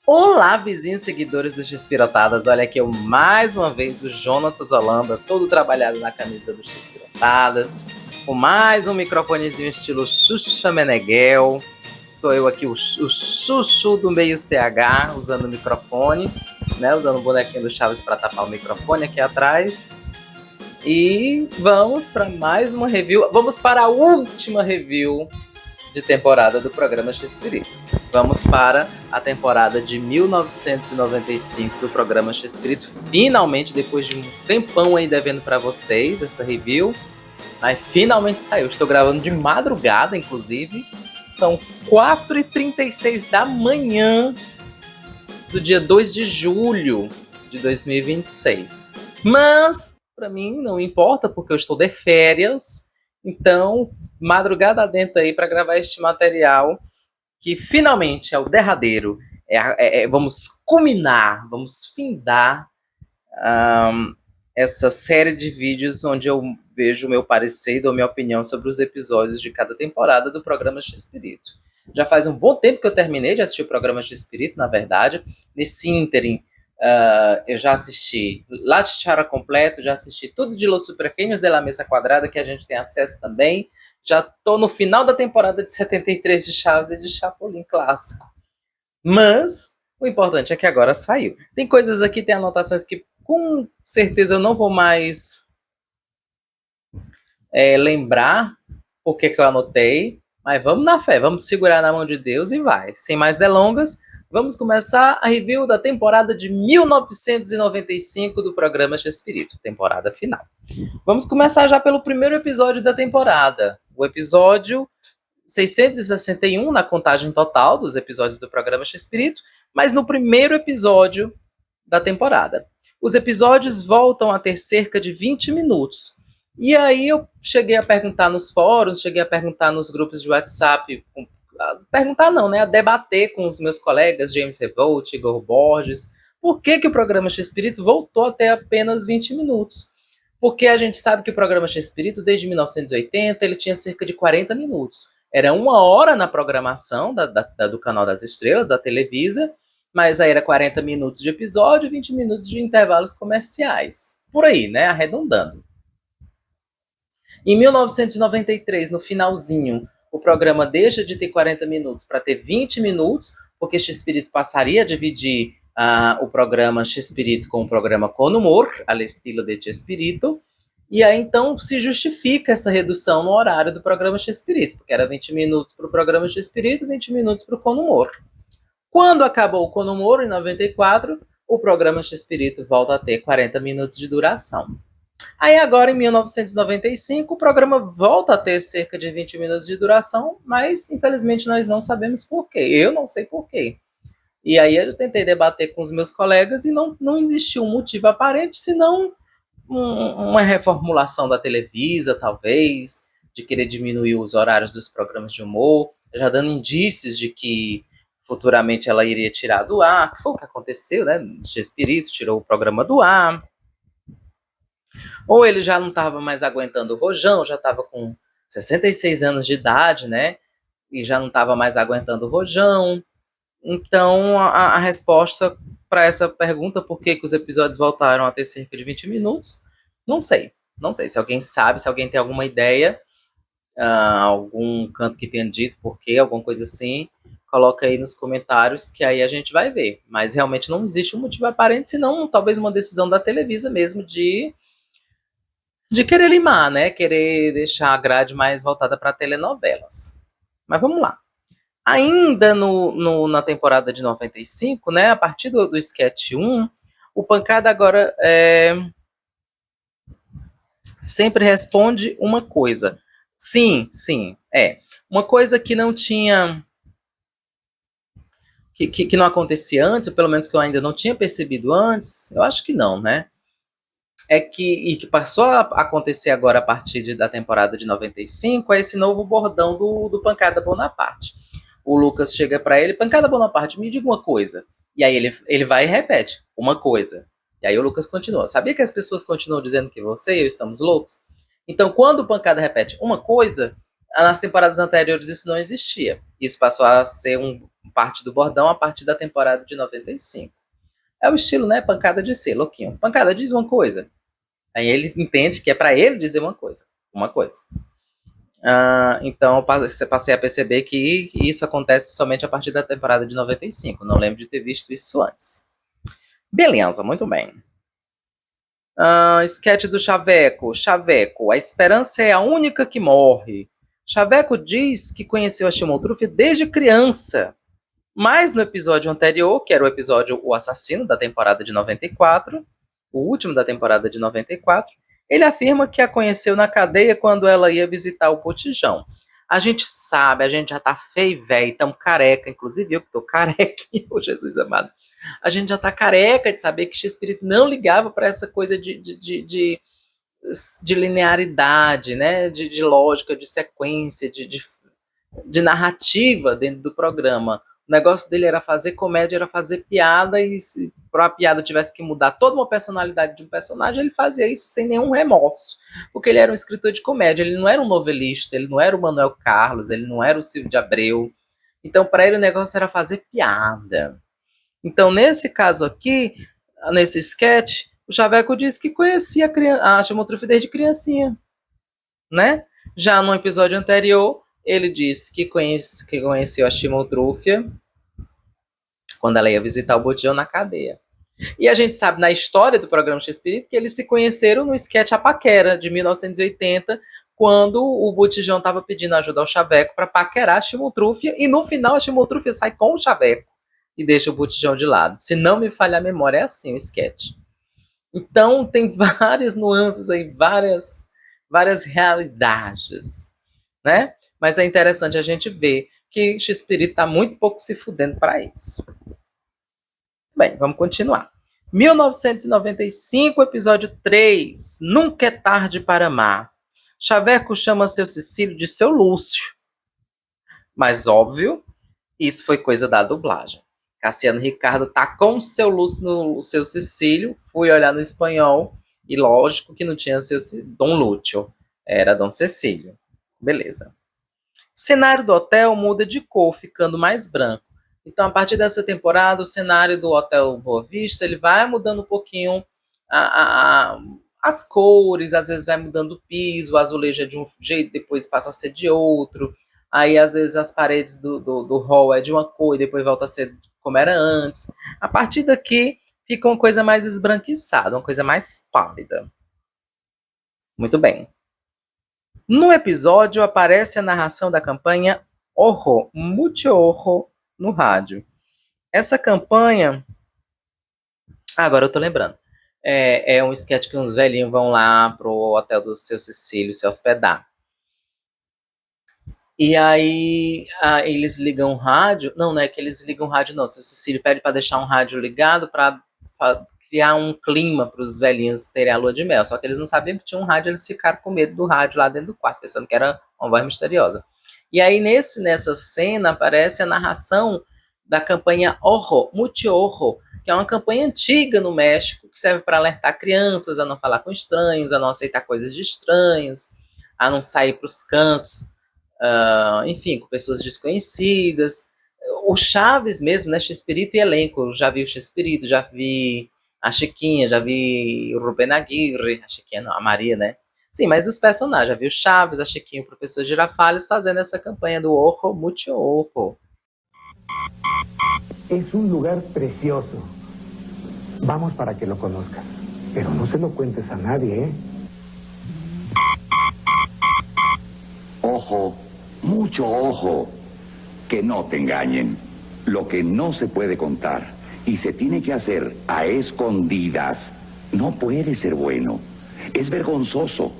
Olá, vizinhos seguidores do X-Pirotadas. Olha aqui eu mais uma vez, o Jonatas Holanda, todo trabalhado na camisa do X-Pirotadas, com mais um microfonezinho estilo Xuxa Meneghel. Sou eu aqui, o Chuchu do meio CH, usando o microfone, né? Usando o bonequinho do Chaves para tapar o microfone aqui atrás. E vamos para mais uma review. Vamos para a última review de temporada do programa X-Espírito. Vamos para a temporada de 1995 do programa X-Espírito. Finalmente, depois de um tempão aí devendo para vocês essa review, mas finalmente saiu. Estou gravando de madrugada, inclusive. São 4h36 da manhã do dia 2 de julho de 2026. Mas, para mim, não importa, porque eu estou de férias. Então, madrugada dentro aí para gravar este material, que finalmente é o derradeiro. Vamos culminar, vamos findar essa série de vídeos onde eu vejo o meu parecer e dou minha opinião sobre os episódios de cada temporada do programa X-Espírito. Já faz um bom tempo que eu terminei de assistir o programa X-Espírito, na verdade. Nesse ínterim, eu já assisti La Chichara completo, já assisti tudo de Los Superqueños de la Mesa Quadrada, que a gente tem acesso também. Já tô no final da temporada de 73 de Chaves e de Chapolin clássico. Mas o importante é que agora saiu. Tem coisas aqui, tem anotações que com certeza eu não vou mais lembrar o que eu anotei, mas vamos na fé, vamos segurar na mão de Deus e vai. Sem mais delongas, vamos começar a review da temporada de 1995 do programa X-Espírito, temporada final. Vamos começar já pelo primeiro episódio da temporada, o episódio 661 na contagem total dos episódios do programa X-Espírito, mas no primeiro episódio da temporada. Os episódios voltam a ter cerca de 20 minutos. E aí eu cheguei a perguntar nos fóruns, cheguei a perguntar nos grupos de WhatsApp, perguntar não, né, a debater com os meus colegas James Revolt, Igor Borges, por que o programa X-Espírito voltou a ter apenas 20 minutos. Porque a gente sabe que o programa X-Espírito, desde 1980, ele tinha cerca de 40 minutos. Era 1 hora na programação do Canal das Estrelas, da Televisa, mas aí era 40 minutos de episódio e 20 minutos de intervalos comerciais. Por aí, né? Arredondando. Em 1993, no finalzinho, o programa deixa de ter 40 minutos para ter 20 minutos, porque X-Espírito passaria a dividir o programa X-Espírito com o programa Con Humor, al estilo de X-Espírito, e aí então se justifica essa redução no horário do programa X-Espírito, porque era 20 minutos para o programa X-Espírito e 20 minutos para o Con Humor. Quando acabou o Con Humor, em 94, o programa X-Espírito volta a ter 40 minutos de duração. Aí agora, em 1995, o programa volta a ter cerca de 20 minutos de duração, mas infelizmente nós não sabemos por quê. Eu não sei por quê. E aí eu tentei debater com os meus colegas e não existiu um motivo aparente, senão uma reformulação da Televisa, talvez, de querer diminuir os horários dos programas de humor, já dando indícios de que futuramente ela iria tirar do ar, que foi o que aconteceu, né? O X-Espírito tirou o programa do ar. Ou ele já não estava mais aguentando o rojão, já estava com 66 anos de idade, né? E já não estava mais aguentando o rojão. Então, a resposta para essa pergunta, por que os episódios voltaram a ter cerca de 20 minutos, não sei. Não sei. Se alguém sabe, se alguém tem alguma ideia, algum canto que tenha dito por quê, alguma coisa assim, coloca aí nos comentários que aí a gente vai ver. Mas realmente não existe um motivo aparente, senão talvez uma decisão da Televisa mesmo de querer limar, né? Querer deixar a grade mais voltada para telenovelas. Mas vamos lá. Ainda na temporada de 95, né? A partir do sketch 1, o Pancada agora sempre responde uma coisa. Sim, é. Uma coisa que não tinha... Que não acontecia antes, ou pelo menos que eu ainda não tinha percebido antes, eu acho que não, né? Que passou a acontecer agora a partir da temporada de 95, é esse novo bordão do Pancada Bonaparte. O Lucas chega para ele, Pancada Bonaparte, me diga uma coisa. E aí ele vai e repete, uma coisa. E aí o Lucas continua. Sabia que as pessoas continuam dizendo que você e eu estamos loucos? Então, quando o Pancada repete uma coisa, Nas temporadas anteriores isso não existia. Isso passou a ser parte do bordão a partir da temporada de 95. É o estilo, né? Pancada de ser, louquinho. Pancada diz uma coisa. Aí ele entende que é para ele dizer uma coisa. Uma coisa. Então eu passei a perceber que isso acontece somente a partir da temporada de 95. Não lembro de ter visto isso antes. Beleza, muito bem. Sketch do Chaveco. Chaveco, a esperança é a única que morre. Chaveco diz que conheceu a Chimoltrufia desde criança. Mas no episódio anterior, que era o episódio O Assassino, da temporada de 94, o último da temporada de 94, ele afirma que a conheceu na cadeia quando ela ia visitar o Botijão. A gente sabe, a gente já tá feio, velho, tão careca, inclusive eu que tô careca, oh Jesus amado. A gente já tá careca de saber que X-Espírito não ligava para essa coisa de linearidade, né? De lógica, de sequência, de narrativa dentro do programa. O negócio dele era fazer comédia, era fazer piada, e se para a piada tivesse que mudar toda uma personalidade de um personagem, ele fazia isso sem nenhum remorso, porque ele era um escritor de comédia, ele não era um novelista, ele não era o Manuel Carlos, ele não era o Silvio de Abreu. Então, para ele, o negócio era fazer piada. Então, nesse caso aqui, nesse sketch, o Chaveco disse que conhecia a Chimoltrufia desde criancinha, né? Já no episódio anterior, ele disse que conheceu a Chimoltrufia quando ela ia visitar o Botijão na cadeia. E a gente sabe na história do programa X-Espírito que eles se conheceram no sketch A Paquera, de 1980, quando o Botijão estava pedindo ajuda ao Chaveco para paquerar a Chimoltrufia, e no final a Chimoltrufia sai com o Chaveco e deixa o Botijão de lado. Se não me falha a memória, é assim o sketch. Então tem várias nuances aí, várias realidades, né? Mas é interessante a gente ver que X-Espírito está muito pouco se fudendo para isso. Bem, vamos continuar. 1995, episódio 3. Nunca é tarde para amar. Chaveco chama seu Cecílio de seu Lúcio. Mas, óbvio, isso foi coisa da dublagem. Cassiano Ricardo tá com o seu Lúcio no seu Cecílio. Fui olhar no espanhol e lógico que não tinha seu Dom Lúcio. Era Dom Cecílio. Beleza. Cenário do hotel muda de cor, ficando mais branco. Então, a partir dessa temporada, o cenário do Hotel Boa Vista ele vai mudando um pouquinho as cores, às vezes vai mudando o piso, o azulejo é de um jeito, depois passa a ser de outro. Aí, às vezes, as paredes do hall é de uma cor e depois volta a ser como era antes. A partir daqui, fica uma coisa mais esbranquiçada, uma coisa mais pálida. Muito bem. No episódio, aparece a narração da campanha Horror, Mucho Horror, no rádio. Essa campanha... agora eu tô lembrando. É um sketch que uns velhinhos vão lá pro hotel do seu Cecílio se hospedar. E aí eles ligam o rádio. Não é que eles ligam o rádio, não. O seu Cecílio pede para deixar um rádio ligado para criar um clima para os velhinhos terem a lua de mel. Só que eles não sabiam que tinha um rádio, eles ficaram com medo do rádio lá dentro do quarto, pensando que era uma voz misteriosa. E aí nessa cena aparece a narração da campanha Horror, Mucho Horror, que é uma campanha antiga no México, que serve para alertar crianças a não falar com estranhos, a não aceitar coisas de estranhos, a não sair para os cantos, enfim, com pessoas desconhecidas. O Chaves mesmo, né, X-Espírito e elenco, eu já vi o X-Espírito, já vi a Chiquinha, já vi o Rubén Aguirre, a Chiquinha não, a Maria, né? Sim, mas os personagens, já vi o Chaves, a Chiquinha, o professor Girafales fazendo essa campanha do Ojo, Mucho Ojo. Es un lugar precioso. Vamos para que lo conozcas. Pero no se lo cuentes a nadie, ¿eh? Ojo, mucho ojo. Que no te engañen. Lo que no se puede contar y se tiene que hacer a escondidas no puede ser bueno. Es vergonzoso.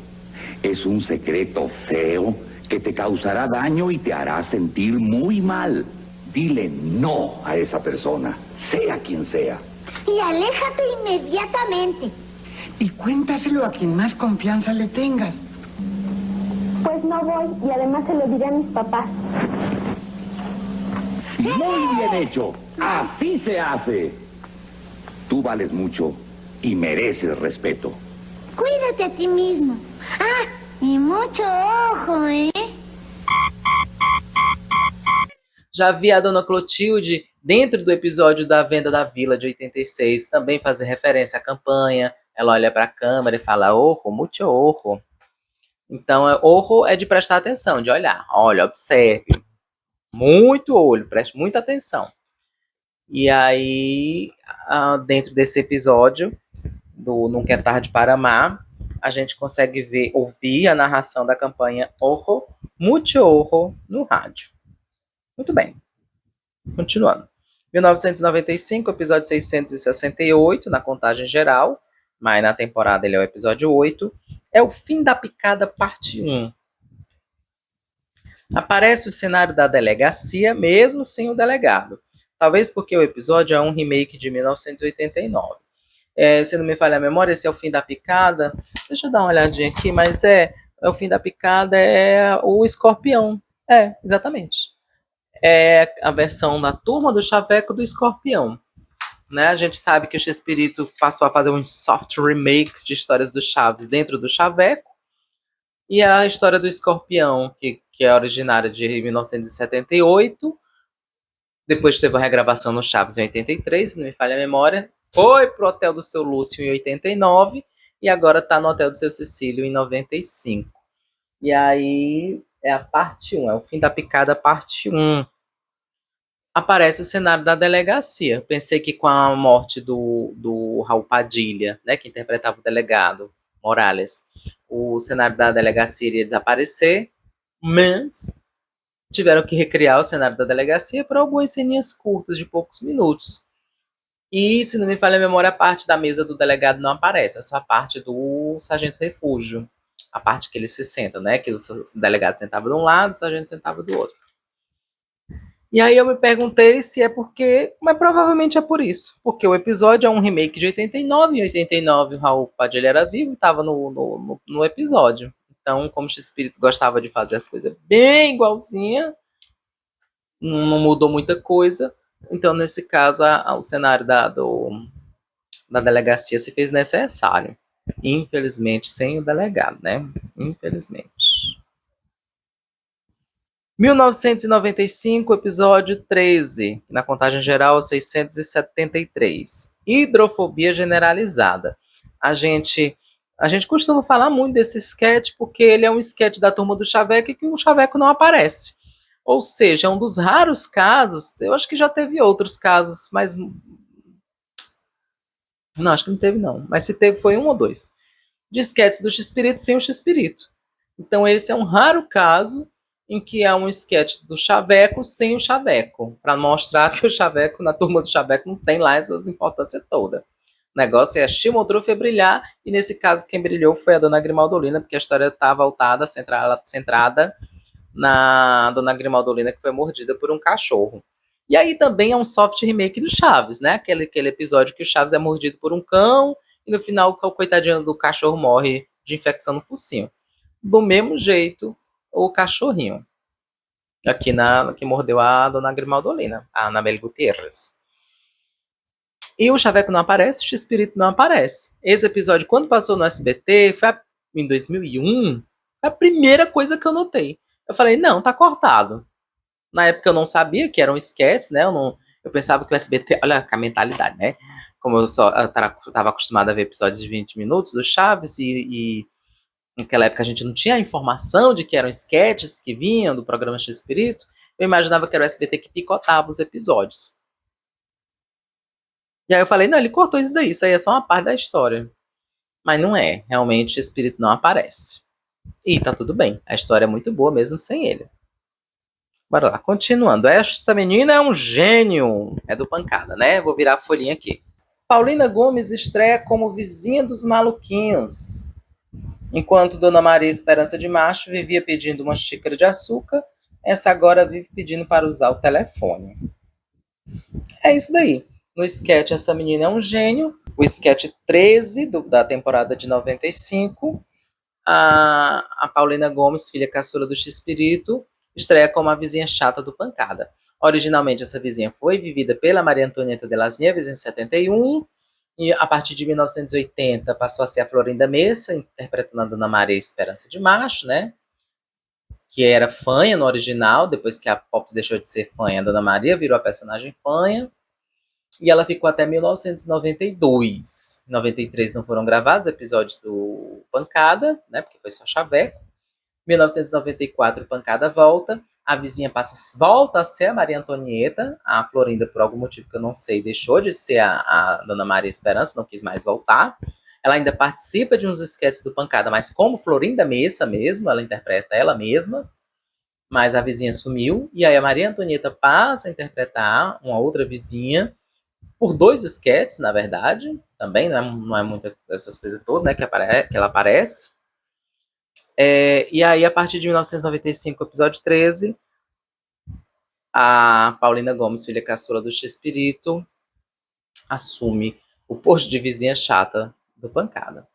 Es un secreto feo que te causará daño y te hará sentir muy mal. Dile no a esa persona, sea quien sea. Y aléjate inmediatamente. Y cuéntaselo a quien más confianza le tengas. Pues no voy y además se lo diré a mis papás. Muy bien hecho. Así se hace. Tú vales mucho y mereces respeto. Cuídate a ti mismo. Ah, y mucho ojo, ¿eh? Já vi a Dona Clotilde, dentro do episódio da Venda da Vila de 86, também fazer referência à campanha. Ela olha para a câmera e fala, orro, muito orro. Então, orro é de prestar atenção, de olhar. Olha, observe. Muito olho, preste muita atenção. E aí, dentro desse episódio, do Nunca é Tarde para Amar, a gente consegue ouvir a narração da campanha Orro, muito orro no rádio. Muito bem. Continuando. 1995, episódio 668, na contagem geral, mas na temporada ele é o episódio 8, é o Fim da Picada, parte 1. Aparece o cenário da delegacia, mesmo sem o delegado. Talvez porque o episódio é um remake de 1989. Se não me falha a memória, esse é o Fim da Picada. Deixa eu dar uma olhadinha aqui, mas é o Fim da Picada, é o Escorpião. Exatamente. É a versão da Turma do Chaveco do Escorpião. Né? A gente sabe que o Chespirito passou a fazer uns soft remakes de histórias do Chaves dentro do Chaveco. E a história do Escorpião, que é originária de 1978, depois teve uma regravação no Chaves em 83, se não me falha a memória, foi pro Hotel do Seu Lúcio em 89 e agora tá no Hotel do Seu Cecílio em 95. E aí é a parte 1, é o Fim da Picada, parte 1. Aparece o cenário da delegacia. Pensei que com a morte do Raul Padilha, né, que interpretava o delegado Morales, o cenário da delegacia iria desaparecer, mas tiveram que recriar o cenário da delegacia por algumas ceninhas curtas de poucos minutos. E, se não me falha a memória, a parte da mesa do delegado não aparece, é só a parte do sargento refúgio, a parte que ele se senta, né, que o delegado sentava de um lado, o sargento sentava do outro. E aí eu me perguntei se é porque, mas provavelmente é por isso, porque o episódio é um remake de 89, em 89 o Raul Padilha era vivo e estava no episódio. Então, como o Chespirito gostava de fazer as coisas bem igualzinha, não mudou muita coisa, então nesse caso o cenário da delegacia se fez necessário. Infelizmente, sem o delegado, né? Infelizmente. 1995, episódio 13, na contagem geral 673. Hidrofobia generalizada. A gente costuma falar muito desse sketch porque ele é um sketch da Turma do Chaveco e que o Chaveco não aparece. Ou seja, é um dos raros casos, eu acho que já teve outros casos, mas não, acho que não teve não, mas se teve foi um ou dois, de sketches do Chespirito sem o Chespirito. Então esse é um raro caso em que há um sketch do Chaveco sem o Chaveco, para mostrar que o Chaveco, na Turma do Chaveco, não tem lá essas importâncias todas. O negócio é a Chimodrofa brilhar, e nesse caso quem brilhou foi a Dona Grimaldolina, porque a história está voltada, centrada na Dona Grimaldolina, que foi mordida por um cachorro. E aí também é um soft remake do Chaves, né? Aquele episódio que o Chaves é mordido por um cão, e no final o coitadinho do cachorro morre de infecção no focinho. Do mesmo jeito, o cachorrinho. Aqui que mordeu a Dona Grimaldolina, a Anabelle Gutierrez. E o Chaveco não aparece, o Chespirito não aparece. Esse episódio, quando passou no SBT, em 2001, foi a primeira coisa que eu notei. Eu falei, não, tá cortado. Na época eu não sabia que eram sketches, né? Eu pensava que o SBT... Olha a mentalidade, né? Como eu estava acostumado a ver episódios de 20 minutos do Chaves e naquela época a gente não tinha a informação de que eram sketches que vinham do programa Chespirito, eu imaginava que era o SBT que picotava os episódios. E aí eu falei, não, ele cortou isso aí é só uma parte da história. Mas não é, realmente o Chespirito não aparece. E tá tudo bem, a história é muito boa mesmo sem ele. Bora lá, continuando. Esta menina é um gênio. É do Pancada, né? Vou virar a folhinha aqui. Paulina Gomes estreia como vizinha dos maluquinhos. Enquanto Dona Maria Esperança de Macho vivia pedindo uma xícara de açúcar, essa agora vive pedindo para usar o telefone. É isso daí. No sketch, essa menina é um gênio. O sketch 13 da temporada de 95. A Paulina Gomes, filha caçula do Chespirito, estreia como a vizinha chata do Pancada. Originalmente, essa vizinha foi vivida pela Maria Antonieta de las Nieves em 71, e a partir de 1980 passou a ser a Florinda Messa, interpretando a Dona Maria Esperança de Macho, né? que era Fanha no original. Depois que a Pops deixou de ser Fanha, a Dona Maria virou a personagem Fanha. E ela ficou até 1992. Em 93 não foram gravados episódios do Pancada, né? Porque foi só Chaveco. 1994, Pancada volta. A vizinha volta a ser a Maria Antonieta. A Florinda, por algum motivo que eu não sei, deixou de ser a Dona Maria Esperança, não quis mais voltar. Ela ainda participa de uns esquetes do Pancada, mas como Florinda Messa mesmo, ela interpreta ela mesma. Mas a vizinha sumiu. E aí a Maria Antonieta passa a interpretar uma outra vizinha por 2 esquetes, na verdade. Também não é muita essas coisas todas, né, que ela aparece. E aí, a partir de 1995, episódio 13, a Paulina Gomes, filha caçula do Chespirito, assume o posto de vizinha chata do Pancada.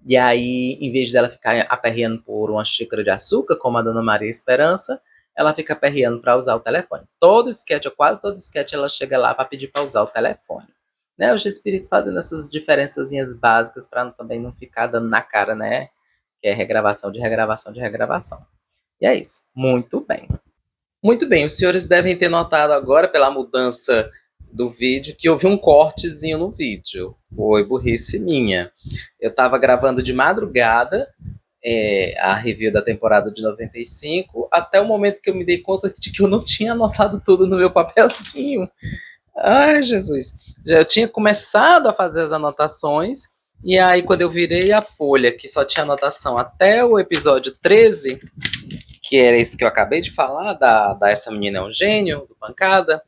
E aí, em vez dela ficar aperreando por uma xícara de açúcar, como a Dona Maria Esperança, ela fica aperreando para usar o telefone. Todo sketch, ou quase todo sketch, ela chega lá para pedir para usar o telefone. Né? O Chespirito fazendo essas diferençazinhas básicas para também não ficar dando na cara, né? Que é regravação de regravação de regravação. E é isso. Muito bem. Muito bem, os senhores devem ter notado agora, pela mudança do vídeo, que houve um cortezinho no vídeo. Foi burrice minha. Eu estava gravando de madrugada a review da temporada de 95, até o momento que eu me dei conta de que eu não tinha anotado tudo no meu papelzinho. Ai, Jesus. Já eu tinha começado a fazer as anotações, e aí quando eu virei a folha, que só tinha anotação até o episódio 13, que era esse que eu acabei de falar, da Essa Menina é um Gênio, do Pancada,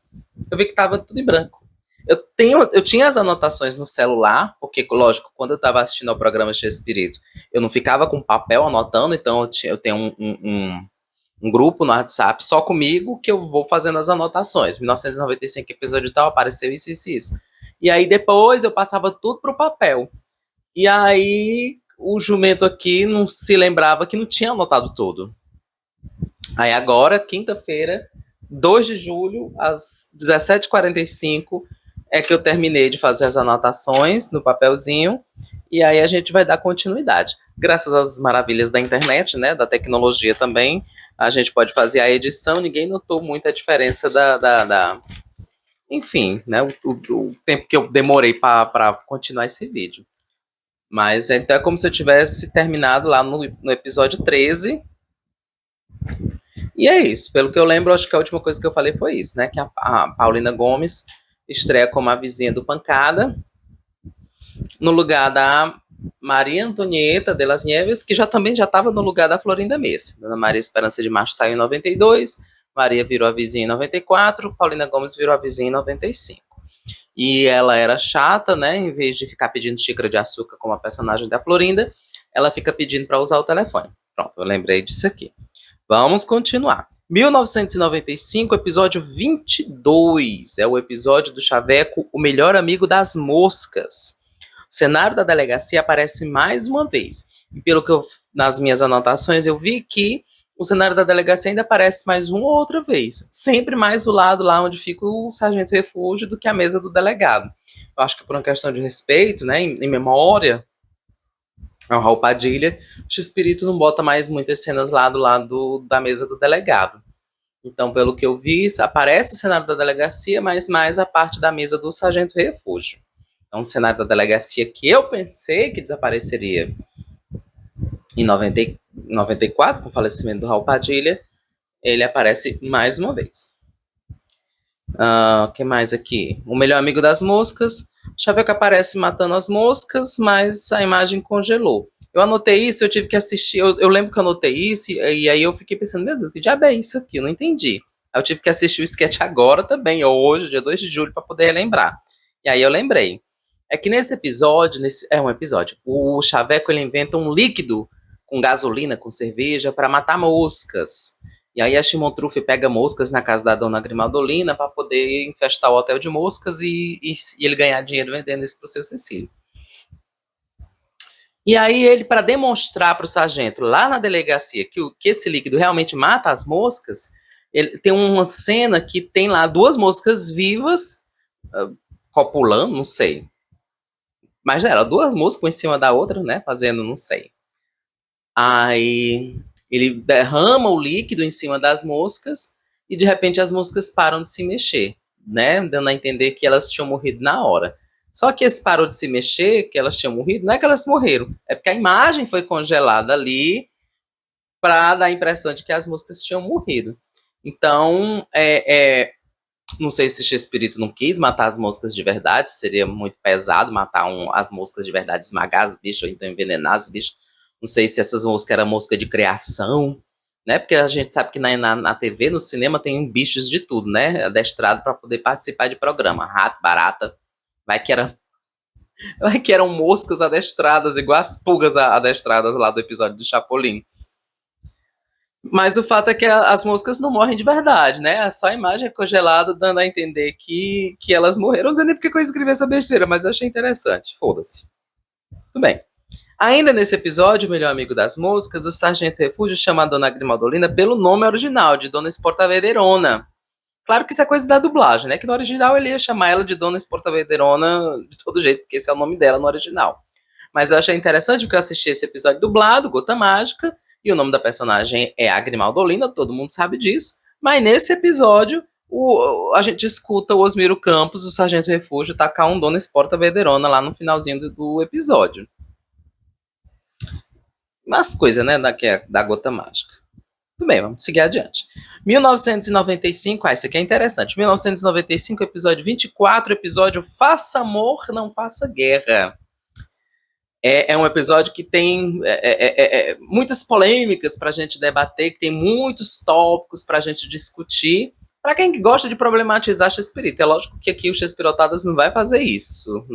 eu vi que tava tudo em branco. Eu tinha as anotações no celular, porque, lógico, quando eu estava assistindo ao programa de Espírito, eu não ficava com papel anotando, então eu tenho um grupo no WhatsApp só comigo, que eu vou fazendo as anotações. 1995, episódio tal, apareceu isso, isso, isso. E aí depois eu passava tudo pro papel. E aí o jumento aqui não se lembrava que não tinha anotado tudo. Aí agora, quinta-feira, 2 de julho, às 17h45, é que eu terminei de fazer as anotações no papelzinho, e aí a gente vai dar continuidade. Graças às maravilhas da internet, né, da tecnologia também, a gente pode fazer a edição, ninguém notou muita diferença enfim, né, o tempo que eu demorei para continuar esse vídeo. Mas então é como se eu tivesse terminado lá no episódio 13. E é isso. Pelo que eu lembro, acho que a última coisa que eu falei foi isso, né? Que a Paulina Gomes estreia como a vizinha do Pancada, no lugar da Maria Antonieta de las Nieves, que também já estava no lugar da Florinda Messa. Dona Maria Esperança de Macho saiu em 92, Maria virou a vizinha em 94, Paulina Gomes virou a vizinha em 95. E ela era chata, né? Em vez de ficar pedindo xícara de açúcar como a personagem da Florinda, ela fica pedindo para usar o telefone. Pronto, eu lembrei disso aqui. Vamos continuar. 1995, episódio 22. É o episódio do Chaveco, o melhor amigo das moscas. O cenário da delegacia aparece mais uma vez. E pelo que nas minhas anotações, eu vi que o cenário da delegacia ainda aparece mais uma ou outra vez. Sempre mais do lado lá onde fica o sargento refúgio do que a mesa do delegado. Eu acho que por uma questão de respeito, né, em memória ao Raul Padilha, o Chespirito não bota mais muitas cenas lá do lado da mesa do delegado. Então, pelo que eu vi, aparece o cenário da delegacia, mas mais a parte da mesa do sargento refúgio. Então, o cenário da delegacia que eu pensei que desapareceria em 94, com o falecimento do Raul Padilha, ele aparece mais uma vez. O que mais aqui? O melhor amigo das moscas. Chaveco aparece matando as moscas, mas a imagem congelou. Eu anotei isso, eu tive que assistir. Eu lembro que eu anotei isso, e aí eu fiquei pensando, meu Deus, que diabo é isso aqui? Eu não entendi. Aí eu tive que assistir o sketch agora também, hoje, dia 2 de julho, para poder lembrar. E aí eu lembrei. É que nesse episódio, o Chaveco ele inventa um líquido com gasolina, com cerveja, para matar moscas. E aí a Chimontrufe pega moscas na casa da dona Grimaldolina para poder infestar o hotel de moscas e ele ganhar dinheiro vendendo isso pro seu Cecílio. E aí ele, para demonstrar para o sargento lá na delegacia que esse líquido realmente mata as moscas, ele tem uma cena que tem lá 2 moscas vivas, copulando, não sei. Mas era 2 moscas em cima da outra, né, fazendo, não sei. Aí Ele derrama o líquido em cima das moscas e de repente as moscas param de se mexer, né? Dando a entender que elas tinham morrido na hora. Só que esse parou de se mexer, que elas tinham morrido, não é que elas morreram, é porque a imagem foi congelada ali para dar a impressão de que as moscas tinham morrido. Então, não sei se esse espírito não quis matar as moscas de verdade, seria muito pesado matar as moscas de verdade, esmagar as bichas ou então envenenar as bichas. Não sei se essas moscas eram mosca de criação, né? Porque a gente sabe que na TV, no cinema, tem bichos de tudo, né? Adestrado para poder participar de programa. Rato, barata. Vai que eram moscas adestradas, igual as pulgas adestradas lá do episódio do Chapolin. Mas o fato é que as moscas não morrem de verdade, né? Só a imagem é congelada, dando a entender que elas morreram. Não sei nem porque eu escrevi essa besteira, mas eu achei interessante. Foda-se. Tudo bem. Ainda nesse episódio, o melhor amigo das moscas, o Sargento Refúgio chama a Dona Grimaldolina pelo nome original, de Dona Esportavedrona. Claro que isso é coisa da dublagem, né? Que no original ele ia chamar ela de Dona Esportavedrona de todo jeito, porque esse é o nome dela no original. Mas eu achei interessante porque eu assisti esse episódio dublado, Gota Mágica, e o nome da personagem é a Grimaldolina, todo mundo sabe disso. Mas nesse episódio, a gente escuta o Osmiro Campos, o Sargento Refúgio, tacar um Dona Esportavedrona lá no finalzinho do episódio. Umas coisas, né, da Gota Mágica. Tudo bem, vamos seguir adiante. 1995, esse aqui é interessante. 1995, episódio 24, episódio Faça Amor, Não Faça Guerra. É um episódio que tem muitas polêmicas para a gente debater, que tem muitos tópicos para a gente discutir. Para quem gosta de problematizar Chespirito, é lógico que aqui o Chespirotadas não vai fazer isso.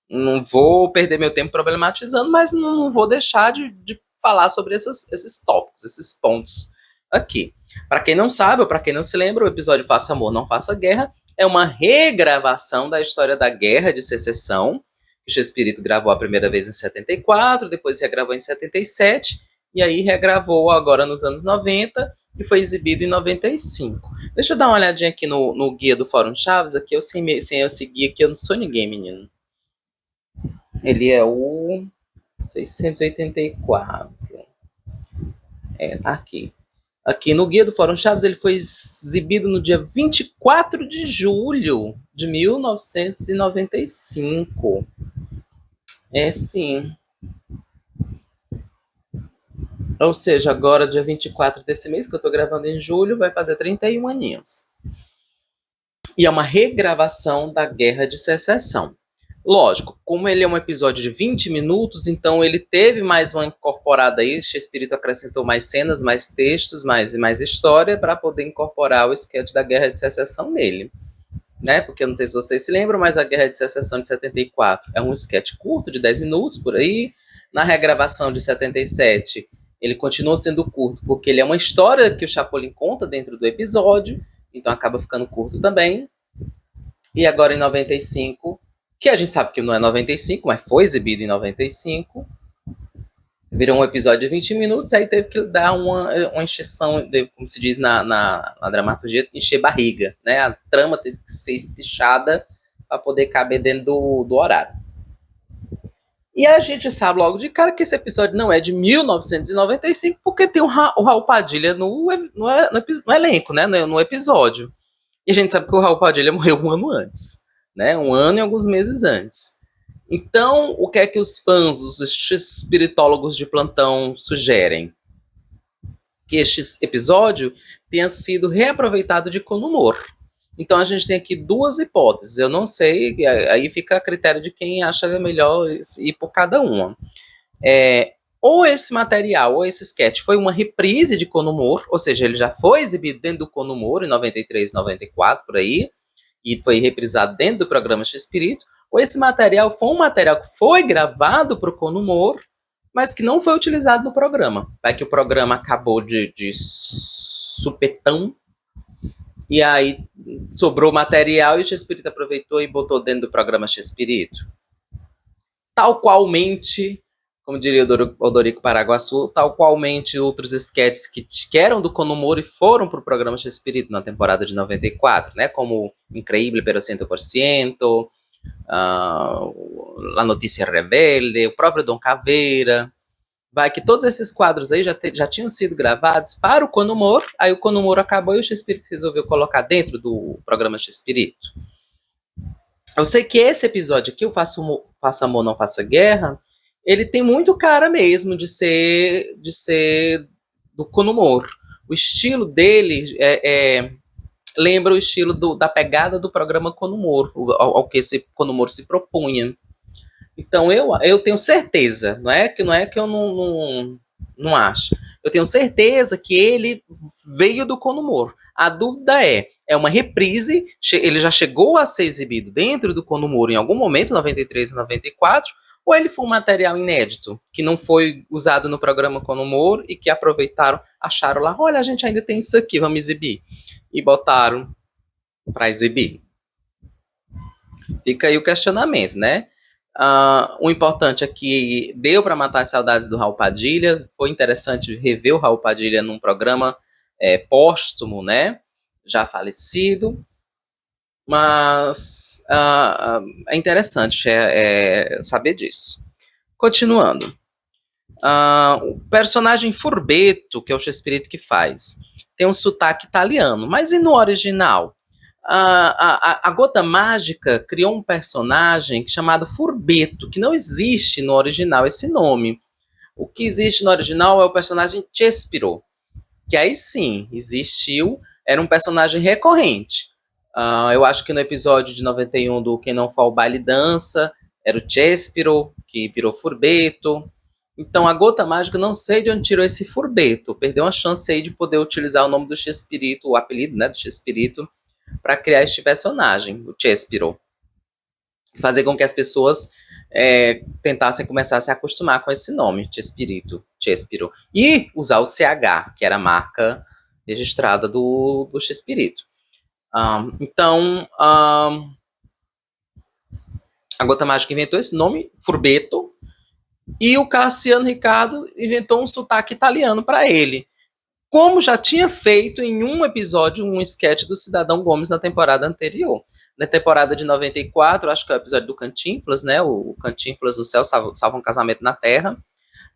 Não vou perder meu tempo problematizando, mas não vou deixar de falar sobre esses tópicos, esses pontos aqui. Para quem não sabe, ou para quem não se lembra, o episódio Faça Amor, Não Faça Guerra é uma regravação da história da Guerra de Secessão, que o Chespirito gravou a primeira vez em 74, depois regravou em 77, e aí regravou agora nos anos 90, e foi exibido em 95. Deixa eu dar uma olhadinha aqui no guia do Fórum Chaves, aqui eu sem esse guia aqui, eu não sou ninguém, menino. Ele é o 684. Tá aqui. Aqui no Guia do Fórum Chaves, ele foi exibido no dia 24 de julho de 1995. Sim. Ou seja, agora, dia 24 desse mês, que eu tô gravando em julho, vai fazer 31 aninhos. E é uma regravação da Guerra de Secessão. Lógico, como ele é um episódio de 20 minutos, então ele teve mais uma incorporada aí, o Chespirito acrescentou mais cenas, mais textos, mais história, para poder incorporar o sketch da Guerra de Secessão nele. Né? Porque eu não sei se vocês se lembram, mas a Guerra de Secessão de 74 é um sketch curto, de 10 minutos, por aí. Na regravação de 77, ele continua sendo curto, porque ele é uma história que o Chapolin conta dentro do episódio, então acaba ficando curto também. E agora em 95, que a gente sabe que não é 95, mas foi exibido em 95, virou um episódio de 20 minutos, aí teve que dar uma encheção, como se diz na dramaturgia, encher barriga, né? A trama teve que ser espichada para poder caber dentro do horário. E a gente sabe logo de cara que esse episódio não é de 1995, porque tem o Raul Padilha no elenco, né? No episódio. E a gente sabe que o Raul Padilha morreu um ano antes, né? Um ano e alguns meses antes. Então, o que é que os fãs, os espiritólogos de plantão sugerem? Que este episódio tenha sido reaproveitado de com humor. Então, a gente tem aqui duas hipóteses. Eu não sei, aí fica a critério de quem acha melhor ir por cada uma. Ou esse material, ou esse sketch foi uma reprise de Conumor, ou seja, ele já foi exibido dentro do Conumor em 93, 94, por aí, e foi reprisado dentro do programa Chespirito, ou esse material foi um material que foi gravado para o Conumor, mas que não foi utilizado no programa. Vai que o programa acabou de supetão, e aí sobrou material e o Chespirito aproveitou e botou dentro do programa Chespirito. Tal qualmente, como diria o Odorico Paraguaçu, tal qualmente outros sketches que eram do Conumor e foram para o programa Chespirito na temporada de 94, né? Como Increíble pero 100%, A Notícia Rebelde, o próprio Dom Caveira, vai que todos esses quadros aí já tinham sido gravados para o Conumor, aí o Conumor acabou e o X-Espírito resolveu colocar dentro do programa X-Espírito. Eu sei que esse episódio aqui, o Faça Amor, Não Faça Guerra, ele tem muito cara mesmo de ser do Conumor. O estilo dele lembra o estilo da pegada do programa Conumor, ao que esse Conumor se propunha. Então eu tenho certeza, não é que eu não acho. Eu tenho certeza que ele veio do Conumor. A dúvida é uma reprise, ele já chegou a ser exibido dentro do Conumor em algum momento, 93 e 94, ou ele foi um material inédito, que não foi usado no programa Conumor e que aproveitaram, acharam lá, olha, a gente ainda tem isso aqui, vamos exibir. E botaram para exibir. Fica aí o questionamento, né? O importante é que deu para matar as saudades do Raul Padilha. Foi interessante rever o Raul Padilha num programa póstumo, né? Já falecido. Mas é interessante saber disso. Continuando. O personagem Furbeto, que é o X-Espírito que faz, tem um sotaque italiano. Mas e no original? A Gota Mágica criou um personagem chamado Furbeto, que não existe no original esse nome. O que existe no original é o personagem Chespiro, que aí sim, existiu, era um personagem recorrente. Eu acho que no episódio de 91 do Quem Não For ao Baile Dança, era o Chespiro, que virou Furbeto. Então a Gota Mágica, não sei de onde tirou esse Furbeto, perdeu uma chance aí de poder utilizar o nome do X-Espírito, o apelido, né, do X-Espírito, para criar este personagem, o Chespiro. Fazer com que as pessoas tentassem começar a se acostumar com esse nome, Chespiro. E usar o CH, que era a marca registrada do Chespirito. Então, a Gota Mágica inventou esse nome, Furbeto, e o Cassiano Ricardo inventou um sotaque italiano para ele, como já tinha feito em um episódio, um sketch do Cidadão Gomes na temporada anterior. Na temporada de 94, acho que é o episódio do Cantinflas, né? O Cantinflas no céu salva um casamento na terra.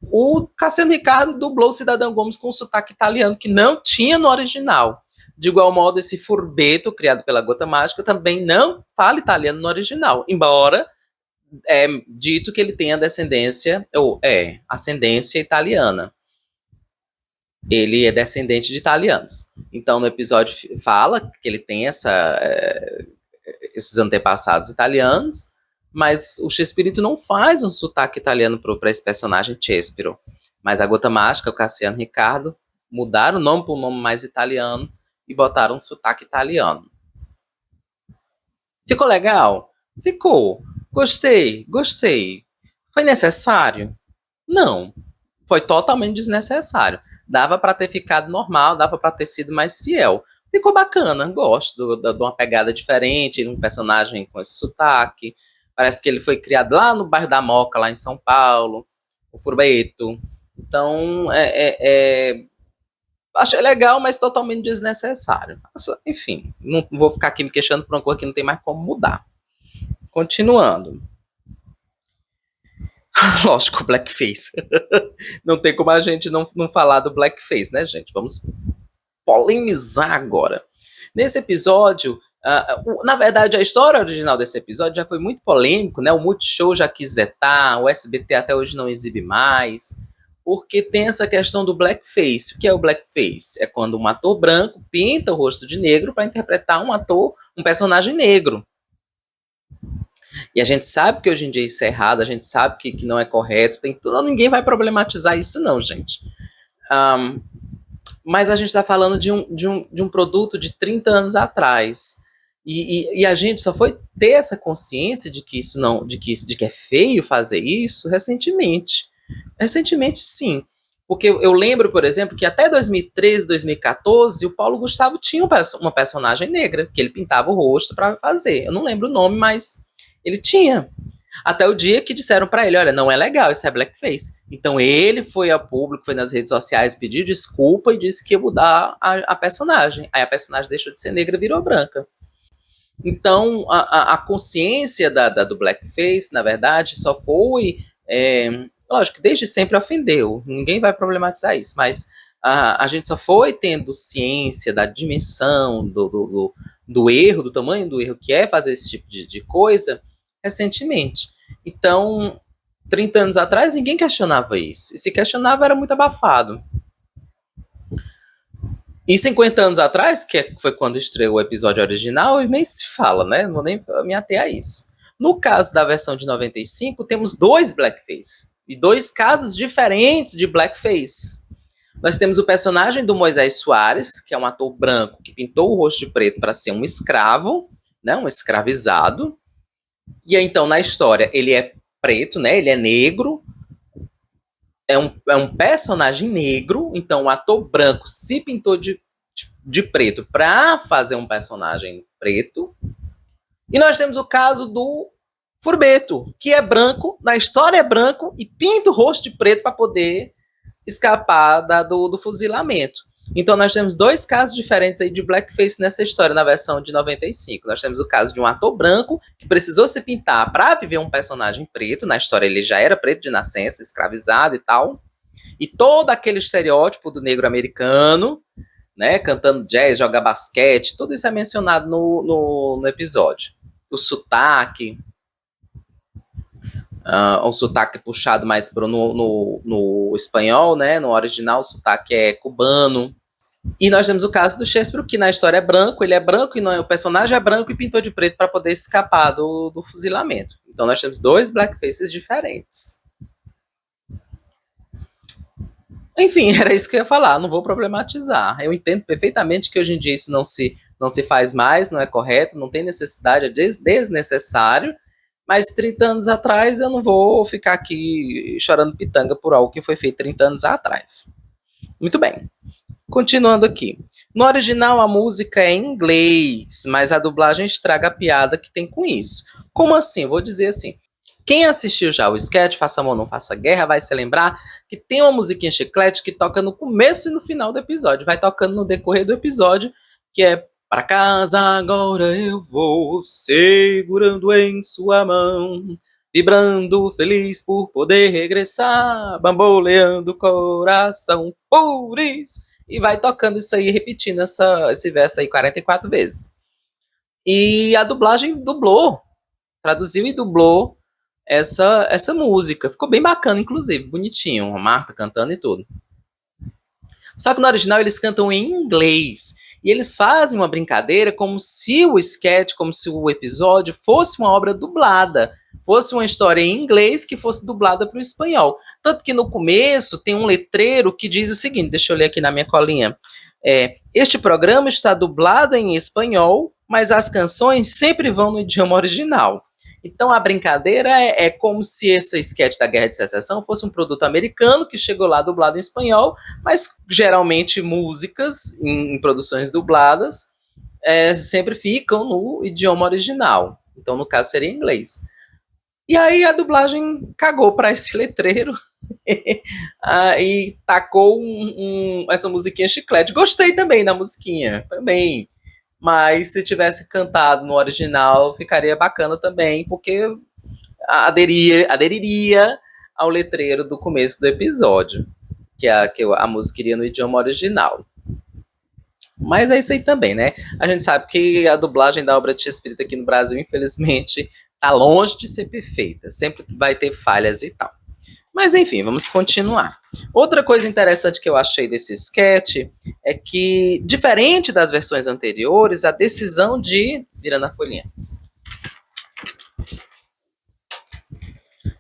O Cassiano Ricardo dublou o Cidadão Gomes com um sotaque italiano que não tinha no original. De igual modo, esse Furbeto, criado pela Gota Mágica, também não fala italiano no original, embora dito que ele tenha ascendência italiana. Ele é descendente de italianos. Então, no episódio fala que ele tem esses antepassados italianos, mas o Chespirito não faz um sotaque italiano para esse personagem Chespiro. Mas a Gota Mágica, o Cassiano Ricardo, mudaram o nome para um nome mais italiano e botaram um sotaque italiano. Ficou legal? Ficou. Gostei. Foi necessário? Não. Foi totalmente desnecessário. Dava para ter ficado normal, dava para ter sido mais fiel. Ficou bacana, gosto de uma pegada diferente, um personagem com esse sotaque. Parece que ele foi criado lá no bairro da Moca, lá em São Paulo, o Furbeto. Então, achei legal, mas totalmente desnecessário. Enfim, não vou ficar aqui me queixando por uma coisa que não tem mais como mudar. Continuando. Lógico, blackface. Não tem como a gente não falar do blackface, né, gente? Vamos polemizar agora. Nesse episódio, na verdade, a história original desse episódio já foi muito polêmico, né? O Multishow já quis vetar, o SBT até hoje não exibe mais, porque tem essa questão do blackface. O que é o blackface? É quando um ator branco pinta o rosto de negro para interpretar um personagem negro. E a gente sabe que hoje em dia isso é errado, a gente sabe que não é correto, ninguém vai problematizar isso não, gente. Mas a gente está falando de um produto de 30 anos atrás. E a gente só foi ter essa consciência de que de que é feio fazer isso recentemente. Recentemente, sim. Porque eu lembro, por exemplo, que até 2013, 2014, o Paulo Gustavo tinha uma personagem negra, que ele pintava o rosto para fazer. Eu não lembro o nome, mas ele tinha. Até o dia que disseram para ele, olha, não é legal, isso é blackface. Então ele foi a público, foi nas redes sociais, pediu desculpa e disse que ia mudar a personagem. Aí a personagem deixou de ser negra e virou branca. Então a consciência do blackface, na verdade, só foi Lógico que desde sempre ofendeu, ninguém vai problematizar isso, mas a gente só foi tendo ciência da dimensão do erro, do tamanho do erro que é fazer esse tipo de coisa recentemente. Então, 30 anos atrás, ninguém questionava isso. E se questionava, era muito abafado. E 50 anos atrás, foi quando estreou o episódio original, nem se fala, né? Não vou nem me ater a isso. No caso da versão de 95, temos 2 blackface. E 2 casos diferentes de blackface. Nós temos o personagem do Moisés Soares, que é um ator branco que pintou o rosto de preto para ser um escravo, né? Um escravizado. E aí, então, na história, ele é preto, né? Ele é negro. É um personagem negro, então o ator branco se pintou de preto para fazer um personagem preto. E nós temos o caso do Furbeto, que é branco, na história é branco, e pinta o rosto de preto para poder escapar do fuzilamento. Então nós temos 2 casos diferentes aí de blackface nessa história, na versão de 95. Nós temos o caso de um ator branco que precisou se pintar para viver um personagem preto. Na história ele já era preto de nascença, escravizado e tal. E todo aquele estereótipo do negro americano, né, cantando jazz, joga basquete, tudo isso é mencionado no episódio. O sotaque, um sotaque puxado mais no espanhol, né? No original o sotaque é cubano. E nós temos o caso do Shakespeare, que na história é branco, ele é branco, e o personagem é branco e pintou de preto para poder escapar do fuzilamento. Então nós temos 2 blackfaces diferentes. Enfim, era isso que eu ia falar, não vou problematizar. Eu entendo perfeitamente que hoje em dia isso não se faz mais, não é correto, não tem necessidade, é desnecessário, mas 30 anos atrás eu não vou ficar aqui chorando pitanga por algo que foi feito 30 anos atrás. Muito bem. Continuando aqui. No original a música é em inglês, mas a dublagem estraga a piada que tem com isso. Como assim? Eu vou dizer assim. Quem assistiu já o sketch, Faça Amor, Não Faça Guerra, vai se lembrar que tem uma musiquinha chiclete que toca no começo e no final do episódio. Vai tocando no decorrer do episódio, que é "Para casa agora eu vou, segurando em sua mão, vibrando feliz por poder regressar, bamboleando o coração por isso." E vai tocando isso aí, repetindo esse verso aí 44 vezes. E a dublagem dublou, traduziu e dublou essa música. Ficou bem bacana, inclusive, bonitinho, a Marta cantando e tudo. Só que no original eles cantam em inglês. E eles fazem uma brincadeira como se o sketch, como se o episódio fosse uma obra dublada. Fosse uma história em inglês que fosse dublada para o espanhol. Tanto que no começo tem um letreiro que diz o seguinte, deixa eu ler aqui na minha colinha. Este programa está dublado em espanhol, mas as canções sempre vão no idioma original. Então a brincadeira é como se esse sketch da Guerra de Secessão fosse um produto americano que chegou lá dublado em espanhol, mas geralmente músicas em produções dubladas sempre ficam no idioma original. Então no caso seria em inglês. E aí a dublagem cagou para esse letreiro e tacou essa musiquinha chiclete. Gostei também da musiquinha, também. Mas se tivesse cantado no original, ficaria bacana também, porque aderiria ao letreiro do começo do episódio, que a música iria no idioma original. Mas é isso aí também, né? A gente sabe que a dublagem da obra de Shakespeare aqui no Brasil, infelizmente, tá longe de ser perfeita. Sempre vai ter falhas e tal. Mas enfim, vamos continuar. Outra coisa interessante que eu achei desse sketch é que, diferente das versões anteriores, a decisão virando a folhinha.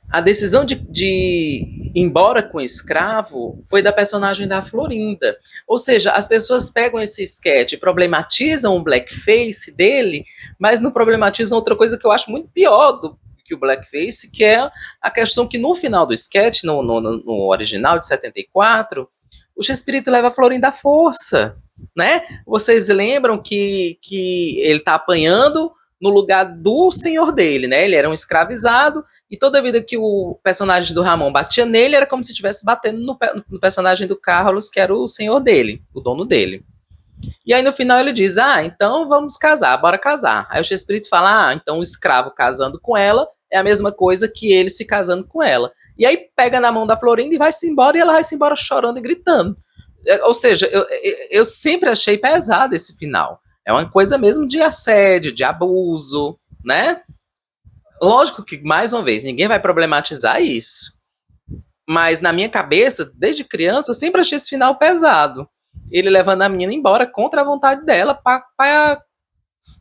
A decisão de ir embora com o escravo foi da personagem da Florinda. Ou seja, as pessoas pegam esse sketch e problematizam o blackface dele, mas não problematizam outra coisa que eu acho muito pior que o blackface, que é a questão que no final do sketch, no original de 74, o Chespirito leva a Florinda à força, né? Vocês lembram que ele tá apanhando no lugar do senhor dele, né? Ele era um escravizado, e toda vida que o personagem do Ramon batia nele, era como se estivesse batendo no personagem do Carlos, que era o senhor dele, o dono dele. E aí no final ele diz, então vamos casar, bora casar. Aí o Chespirito fala, então o escravo casando com ela é a mesma coisa que ele se casando com ela. E aí pega na mão da Florinda e vai-se embora, e ela vai-se embora chorando e gritando. Ou seja, eu sempre achei pesado esse final. É uma coisa mesmo de assédio, de abuso, né? Lógico que, mais uma vez, ninguém vai problematizar isso. Mas na minha cabeça, desde criança, eu sempre achei esse final pesado. Ele levando a menina embora contra a vontade dela para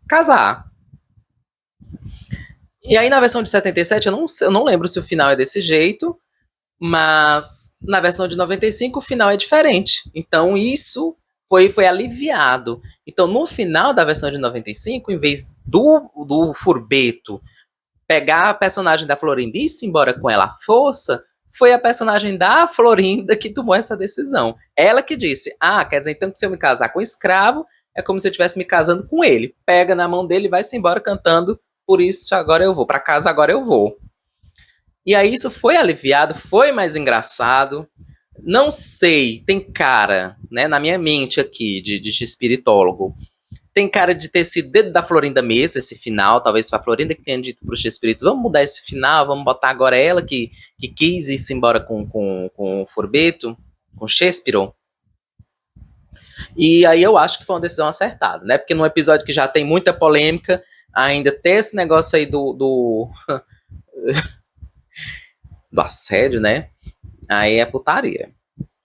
casar. E aí na versão de 77, eu não lembro se o final é desse jeito, mas na versão de 95 o final é diferente. Então isso foi aliviado. Então no final da versão de 95, em vez do Furbeto pegar a personagem da Florinda e ir embora com ela à força, foi a personagem da Florinda que tomou essa decisão. Ela que disse, quer dizer então que se eu me casar com um escravo, é como se eu estivesse me casando com ele. Pega na mão dele e vai-se embora cantando, por isso agora eu vou, para casa agora eu vou. E aí isso foi aliviado, foi mais engraçado. Não sei, tem cara, né, na minha mente aqui, de espiritólogo, tem cara de ter sido dedo da Florinda mesmo, esse final, talvez para a Florinda que tenha dito para o Espírito, vamos mudar esse final, vamos botar agora ela que quis ir-se embora com o Furbeto, com Shakespeare. E aí eu acho que foi uma decisão acertada, né? Porque num episódio que já tem muita polêmica, ainda ter esse negócio aí do assédio, né? Aí é putaria.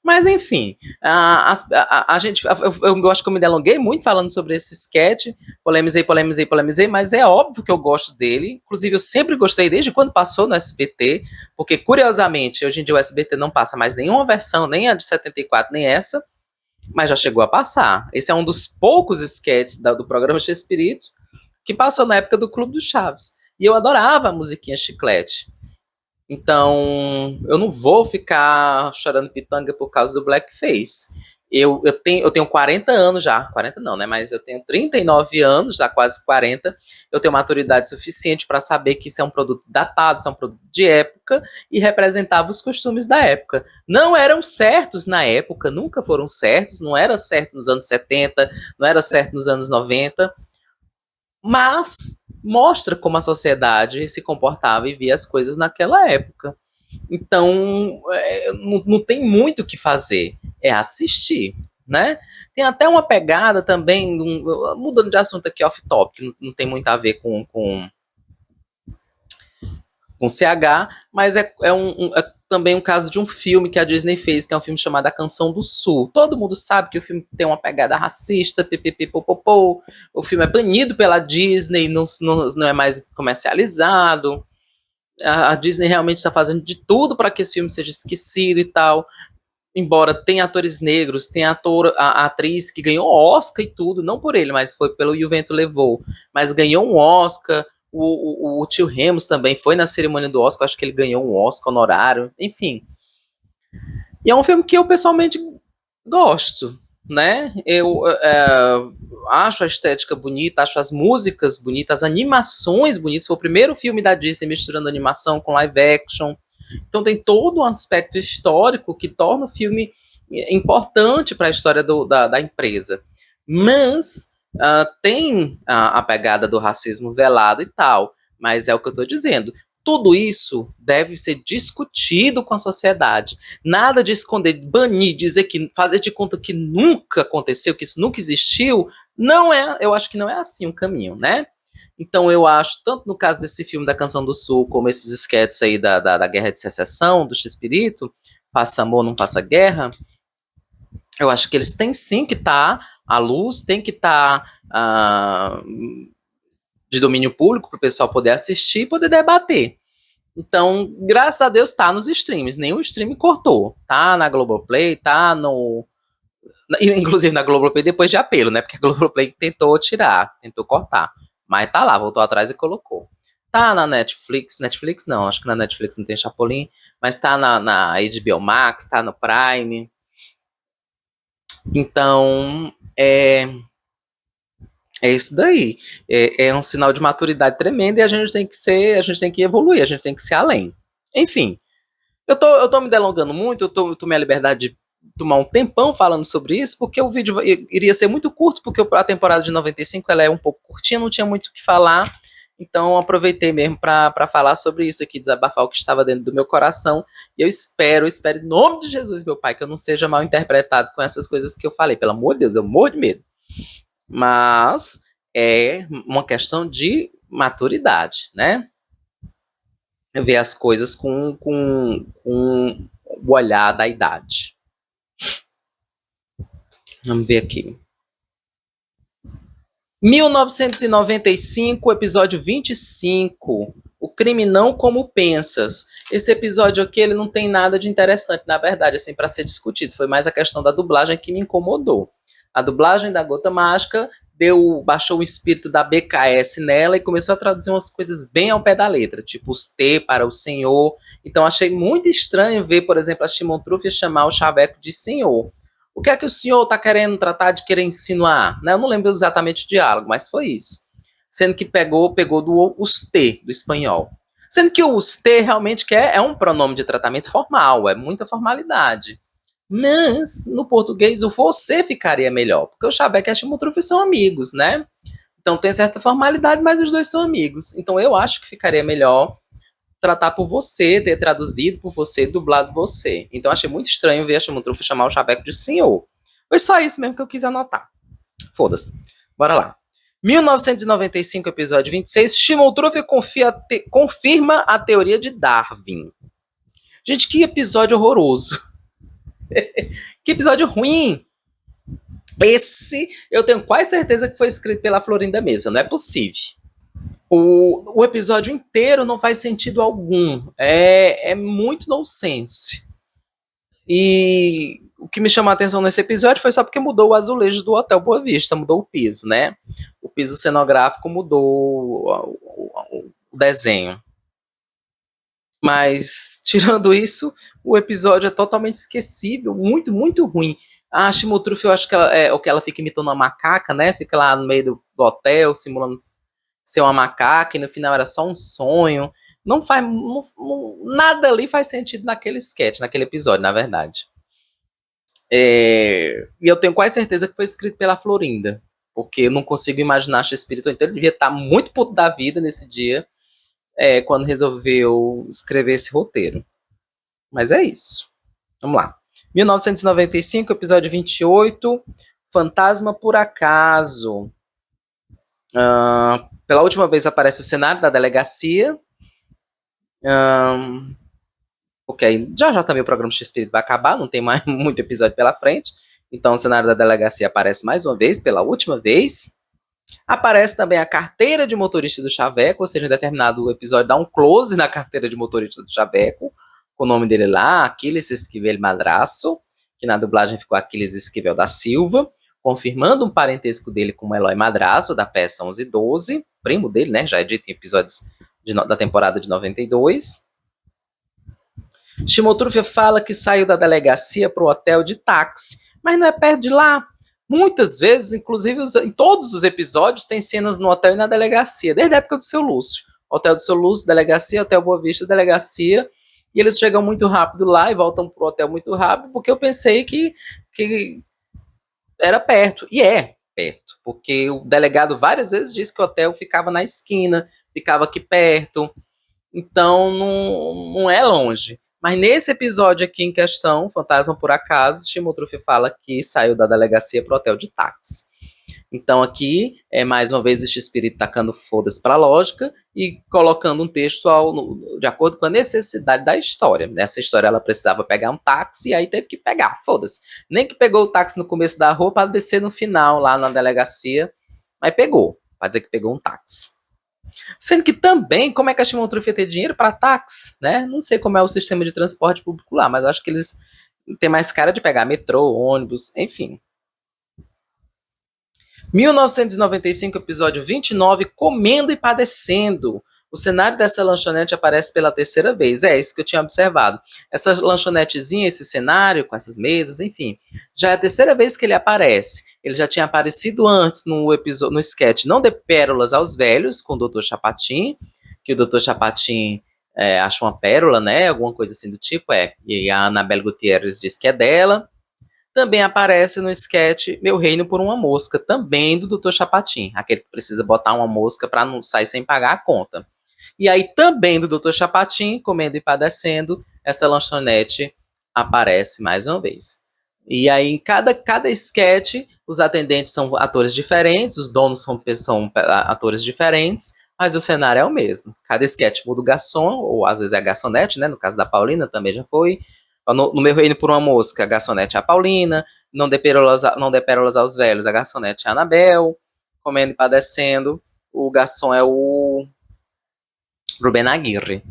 Mas enfim, a gente, eu acho que eu me delonguei muito falando sobre esse sketch, polemizei, mas é óbvio que eu gosto dele. Inclusive eu sempre gostei desde quando passou no SBT, porque curiosamente hoje em dia o SBT não passa mais nenhuma versão, nem a de 74, nem essa, mas já chegou a passar. Esse é um dos poucos sketches do programa Chespirito que passou na época do Clube do Chaves. E eu adorava a musiquinha Chiclete. Então, eu não vou ficar chorando pitanga por causa do blackface. Eu tenho 40 anos já, 40 não, né? Mas eu tenho 39 anos, já quase 40. Eu tenho maturidade suficiente para saber que isso é um produto datado, isso é um produto de época e representava os costumes da época. Não eram certos na época, nunca foram certos, não era certo nos anos 70, não era certo nos anos 90, mas mostra como a sociedade se comportava e via as coisas naquela época. Então, não tem muito o que fazer, é assistir, né? Tem até uma pegada também, mudando de assunto aqui, off-topic, não tem muito a ver com CH, mas é também um caso de um filme que a Disney fez, que é um filme chamado A Canção do Sul. Todo mundo sabe que o filme tem uma pegada racista, pipipipopopô. O filme é banido pela Disney, não é mais comercializado. A Disney realmente está fazendo de tudo para que esse filme seja esquecido e tal. Embora tenha atores negros, tem a atriz que ganhou Oscar e tudo, não por ele, mas foi pelo E o Vento Levou, mas ganhou um Oscar. O tio Remus também foi na cerimônia do Oscar, acho que ele ganhou um Oscar honorário, enfim. E é um filme que eu pessoalmente gosto, né? Eu acho a estética bonita, acho as músicas bonitas, as animações bonitas. Foi o primeiro filme da Disney misturando animação com live action. Então tem todo um aspecto histórico que torna o filme importante para a história da empresa. Mas tem a pegada do racismo velado e tal, mas é o que eu estou dizendo. Tudo isso deve ser discutido com a sociedade. Nada de esconder, banir, dizer que, fazer de conta que nunca aconteceu, que isso nunca existiu, não é. Eu acho que não é assim o caminho, né? Então eu acho, tanto no caso desse filme da Canção do Sul, como esses sketches aí da Guerra de Secessão, do Chespirito, Passa Amor, Não Passa Guerra, eu acho que eles têm sim que estar à luz, tem que estar de domínio público para o pessoal poder assistir e poder debater. Então, graças a Deus, tá nos streams. Nenhum stream cortou. Tá na Globoplay, tá no... Inclusive na Globoplay depois de apelo, né? Porque a Globoplay tentou tirar, tentou cortar. Mas tá lá, voltou atrás e colocou. Tá na Netflix. Netflix não, acho que na Netflix não tem Chapolin. Mas tá na HBO Max, tá no Prime. Então, é isso daí. É um sinal de maturidade tremenda e a gente tem que evoluir, a gente tem que ser além. Enfim, eu tô me delongando muito, eu tomei a liberdade de tomar um tempão falando sobre isso, porque o vídeo iria ser muito curto, porque a temporada de 95 ela é um pouco curtinha, não tinha muito o que falar. Então, aproveitei mesmo para falar sobre isso aqui, desabafar o que estava dentro do meu coração. E eu espero em nome de Jesus, meu Pai, que eu não seja mal interpretado com essas coisas que eu falei. Pelo amor de Deus, eu morro de medo. Mas é uma questão de maturidade, né? Ver as coisas com o olhar da idade. Vamos ver aqui. 1995, episódio 25. O crime não como pensas. Esse episódio aqui, ele não tem nada de interessante, na verdade, assim, para ser discutido. Foi mais a questão da dublagem que me incomodou. A dublagem da Gota Mágica baixou o espírito da BKS nela e começou a traduzir umas coisas bem ao pé da letra, tipo os T para o senhor. Então achei muito estranho ver, por exemplo, a Shimon Trufe chamar o Chaveco de senhor. O que é que o senhor está querendo tratar de querer insinuar? Né? Eu não lembro exatamente o diálogo, mas foi isso. Sendo que pegou do os T, do espanhol. Sendo que o os T realmente é um pronome de tratamento formal, é muita formalidade. Mas, no português, o você ficaria melhor, porque o Chaveco e a Chimotrufe são amigos, né? Então tem certa formalidade, mas os dois são amigos. Então eu acho que ficaria melhor tratar por você, ter traduzido por você, dublado você. Então achei muito estranho ver a Chimotrufe chamar o Chaveco de senhor. Foi só isso mesmo que eu quis anotar. Foda-se. Bora lá. 1995, episódio 26, Chimotrufe confirma a teoria de Darwin. Gente, que episódio horroroso. Que episódio ruim. Esse, eu tenho quase certeza que foi escrito pela Florinda Mesa, não é possível. O episódio inteiro não faz sentido algum. É muito nonsense. E o que me chamou a atenção nesse episódio foi só porque mudou o azulejo do Hotel Boa Vista, mudou o piso, né? O piso cenográfico mudou o desenho. Mas, tirando isso, o episódio é totalmente esquecível, muito, muito ruim. A Chimotrufe, eu acho que ela fica imitando uma macaca, né? Fica lá no meio do hotel, simulando ser uma macaca, e no final era só um sonho. Não faz. Nada ali faz sentido naquele sketch, naquele episódio, na verdade. E eu tenho quase certeza que foi escrito pela Florinda. Porque eu não consigo imaginar a Espírito, então ele devia estar muito puto da vida nesse dia, quando resolveu escrever esse roteiro. Mas é isso. Vamos lá. 1995, episódio 28, Fantasma por Acaso. Pela última vez aparece o cenário da delegacia. Porque aí já também o programa X-Espírito vai acabar, não tem mais muito episódio pela frente. Então o cenário da delegacia aparece mais uma vez, pela última vez. Aparece também a carteira de motorista do Chaveco, ou seja, em determinado episódio dá um close na carteira de motorista do Chaveco, com o nome dele lá, Aquiles Esquivel Madraço, que na dublagem ficou Aquiles Esquivel da Silva, confirmando um parentesco dele com o Eloy Madraço, da peça 11 e 12, primo dele, né, já é dito em episódios da temporada de 92. Chimotrufe fala que saiu da delegacia para o hotel de táxi, mas não é perto de lá. Muitas vezes, inclusive em todos os episódios, tem cenas no hotel e na delegacia, desde a época do Seu Lúcio. Hotel do Seu Lúcio, delegacia, Hotel Boa Vista, delegacia, e eles chegam muito rápido lá e voltam pro hotel muito rápido, porque eu pensei que era perto, e é perto, porque o delegado várias vezes disse que o hotel ficava na esquina, ficava aqui perto, então não é longe. Mas nesse episódio aqui em questão, Fantasma por Acaso, Chimotrufe fala que saiu da delegacia pro hotel de táxi. Então aqui é mais uma vez o X-Espírito tacando foda-se pra lógica e colocando um texto de acordo com a necessidade da história. Nessa história ela precisava pegar um táxi e aí teve que pegar, foda-se. Nem que pegou o táxi no começo da rua para descer no final lá na delegacia, mas pegou, pra dizer que pegou um táxi. Sendo que também, como é que a Chimotrufe ia ter dinheiro para táxi, né? Não sei como é o sistema de transporte público lá, mas eu acho que eles têm mais cara de pegar metrô, ônibus, enfim. 1995, episódio 29, Comendo e Padecendo. O cenário dessa lanchonete aparece pela terceira vez. É isso que eu tinha observado. Essa lanchonetezinha, esse cenário, com essas mesas, enfim, já é a terceira vez que ele aparece. Ele já tinha aparecido antes no sketch Não Dê Pérolas aos Velhos, com o Dr. Chapatin, que o Dr. Chapatin acha uma pérola, né? Alguma coisa assim do tipo, e a Anabelle Gutierrez diz que é dela. também aparece no sketch Meu Reino por uma Mosca, também do Dr. Chapatin, aquele que precisa botar uma mosca para não sair sem pagar a conta. E aí também do Dr. Chapatin, Comendo e Padecendo, essa lanchonete aparece mais uma vez. E aí em cada sketch, os atendentes são atores diferentes, os donos são atores diferentes, mas o cenário é o mesmo. Cada sketch muda o garçom, ou às vezes é a garçonete, né? No caso da Paulina também já foi. No Meu Reino por uma Mosca, a garçonete é a Paulina. Não dê pérolas aos velhos, a garçonete é a Anabel. Comendo e Padecendo, o garçom é o Rubén Aguirre.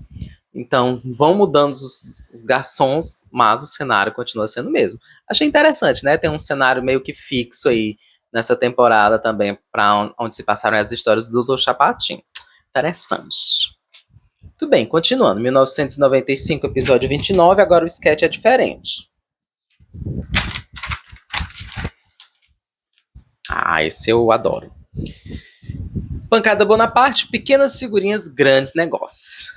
Então, vão mudando os garçons, mas o cenário continua sendo o mesmo. Achei interessante, né? Tem um cenário meio que fixo aí nessa temporada também, para onde se passaram as histórias do Dr. Chapatin. Interessante. Tudo bem, continuando. 1995, episódio 29, agora o sketch é diferente. Ah, esse eu adoro. Pancada Bonaparte, pequenas figurinhas, grandes negócios.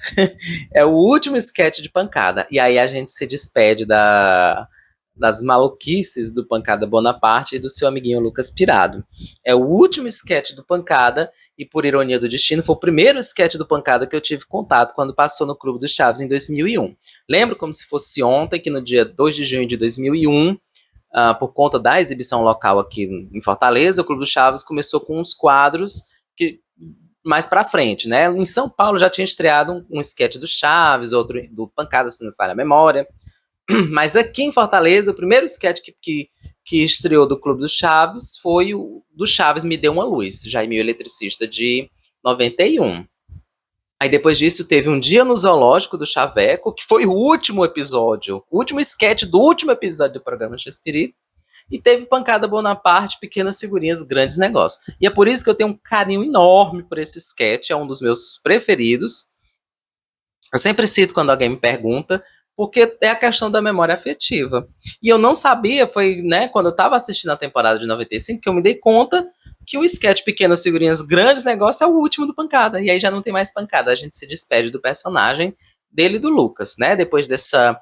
É o último sketch de Pancada. E aí a gente se despede das maluquices do Pancada Bonaparte e do seu amiguinho Lucas Pirado. É o último sketch do Pancada e, por ironia do destino, foi o primeiro sketch do Pancada que eu tive contato quando passou no Clube dos Chaves em 2001. Lembro como se fosse ontem que no dia 2 de junho de 2001, por conta da exibição local aqui em Fortaleza, o Clube dos Chaves começou com uns quadros que mais pra frente, né? Em São Paulo já tinha estreado um sketch do Chaves, outro do Pancada, se não me falha a memória. Mas aqui em Fortaleza, o primeiro sketch que estreou do Clube dos Chaves foi o do Chaves Me Deu Uma Luz, Jaime o Eletricista, de 91. Aí depois disso teve Um Dia no Zoológico do Chaveco, que foi o último episódio, o último sketch do último episódio do programa Chespirito. E teve Pancada Bonaparte, pequenas figurinhas, grandes negócios. E é por isso que eu tenho um carinho enorme por esse sketch, é um dos meus preferidos. Eu sempre cito quando alguém me pergunta, porque é a questão da memória afetiva. E eu não sabia, foi, né, quando eu estava assistindo a temporada de 95, que eu me dei conta que o sketch Pequenas Figurinhas, Grandes Negócios é o último do Pancada. E aí já não tem mais Pancada, a gente se despede do personagem dele e do Lucas, né? Depois dessa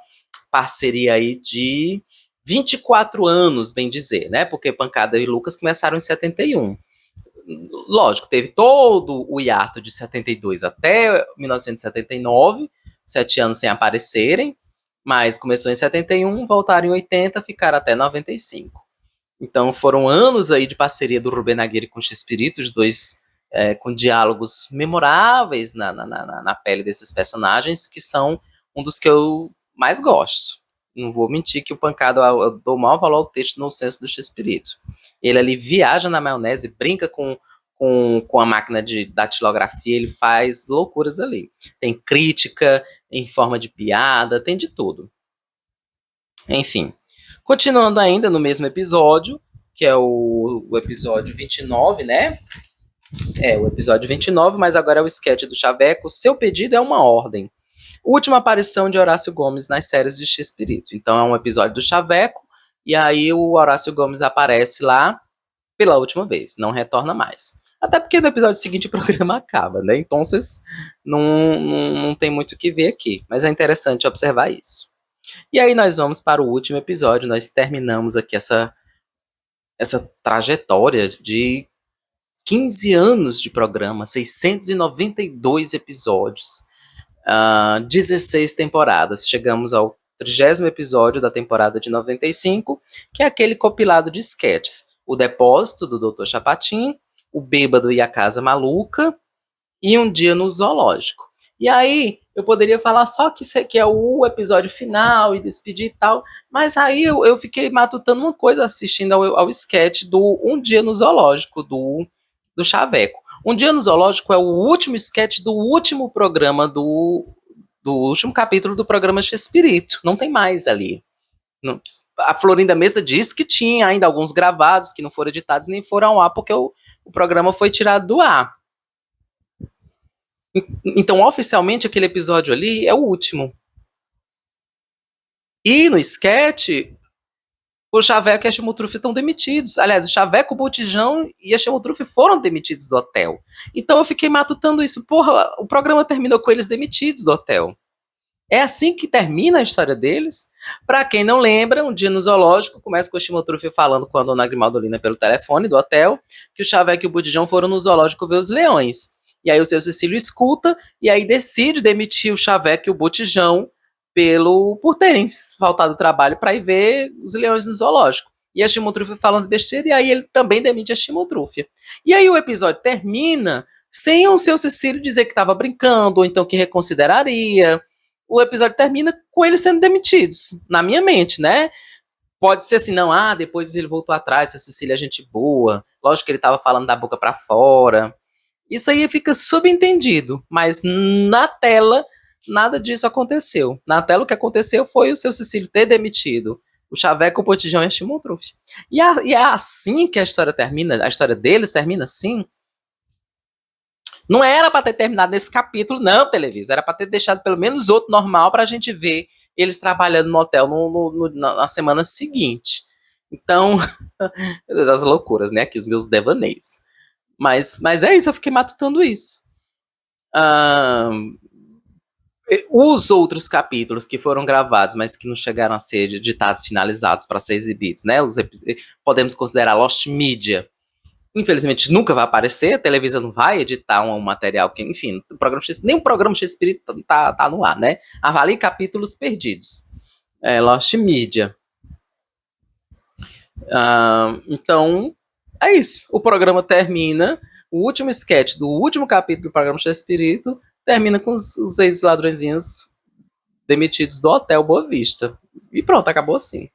parceria aí de 24 anos, bem dizer, né? Porque Pancada e Lucas começaram em 71. Lógico, teve todo o hiato de 72 até 1979, 7 anos sem aparecerem, mas começou em 71, voltaram em 80, ficaram até 95. Então foram anos aí de parceria do Rubén Aguirre com o Chespirito, os dois com diálogos memoráveis na pele desses personagens, que são um dos que eu mais gosto. Não vou mentir que o Pancada, eu dou maior valor ao texto no senso do Chespirito. Ele ali viaja na maionese, brinca com a máquina de datilografia, ele faz loucuras ali. Tem crítica em forma de piada, tem de tudo. Enfim, continuando ainda no mesmo episódio, que é o episódio 29, né? É, o episódio 29, mas agora é o sketch do Chaveco, Seu Pedido é uma Ordem. Última aparição de Horácio Gomes nas séries de Chespirito. Então é um episódio do Chaveco, e aí o Horácio Gomes aparece lá pela última vez, não retorna mais. Até porque no episódio seguinte o programa acaba, né? Então vocês não tem muito o que ver aqui, mas é interessante observar isso. E aí nós vamos para o último episódio, nós terminamos aqui essa trajetória de 15 anos de programa, 692 episódios, 16 temporadas. Chegamos ao 30º episódio da temporada de 95, que é aquele compilado de sketches. O Depósito, do Dr. Chapatin, O Bêbado e a Casa Maluca, e Um Dia no Zoológico. E aí, eu poderia falar só que isso aqui é o episódio final e despedir e tal, mas aí eu fiquei matutando uma coisa assistindo ao sketch do Um Dia no Zoológico, do Chaveco. Um Dia no Zoológico é o último sketch do último programa, do último capítulo do programa Chespirito. Não tem mais ali. A Florinda Mesa disse que tinha ainda alguns gravados que não foram editados nem foram ao ar, porque o programa foi tirado do ar. Então, oficialmente, aquele episódio ali é o último. E no sketch, o Chaveco e a Chimutrufe estão demitidos. Aliás, o Chaveco, o Botijão e a Chimutrufe foram demitidos do hotel. Então eu fiquei matutando isso. Porra, o programa terminou com eles demitidos do hotel. É assim que termina a história deles? Pra quem não lembra, um dia no zoológico, começa com o Chimotrufia falando com a dona Grimaldolina pelo telefone do hotel, que o Xaveco e o Botijão foram no zoológico ver os leões. E aí o seu Cecílio escuta, e aí decide demitir o Xaveco e o Botijão por terem faltado trabalho para ir ver os leões no zoológico. E a Chimotrufia fala umas besteiras, e aí ele também demite a Chimotrufia. E aí o episódio termina sem o seu Cecílio dizer que estava brincando, ou então que reconsideraria. O episódio termina com eles sendo demitidos, na minha mente, né? Pode ser assim, não, depois ele voltou atrás, seu Cecílio é gente boa. Lógico que ele estava falando da boca para fora. Isso aí fica subentendido, mas na tela nada disso aconteceu. Na tela o que aconteceu foi o seu Cecílio ter demitido o Xaveco, o Botijão e a Chimotrufia. E é assim que a história termina, a história deles termina assim. Não era para ter terminado nesse capítulo, não, Televisa. Era para ter deixado pelo menos outro normal pra gente ver eles trabalhando no hotel na semana seguinte. Então, meu Deus, as loucuras, né? Aqui os meus devaneios. Mas é isso, eu fiquei matutando isso. Os outros capítulos que foram gravados, mas que não chegaram a ser editados, finalizados para ser exibidos, né? Podemos considerar Lost Media. Infelizmente nunca vai aparecer, a televisão não vai editar um material que, enfim, nem o programa X-Espírito tá no ar, né? Avalie capítulos perdidos. Lost Media. Então, é isso. O programa termina, o último sketch do último capítulo do programa X-Espírito termina com os ex-ladrõezinhos demitidos do Hotel Boa Vista. E pronto, acabou assim.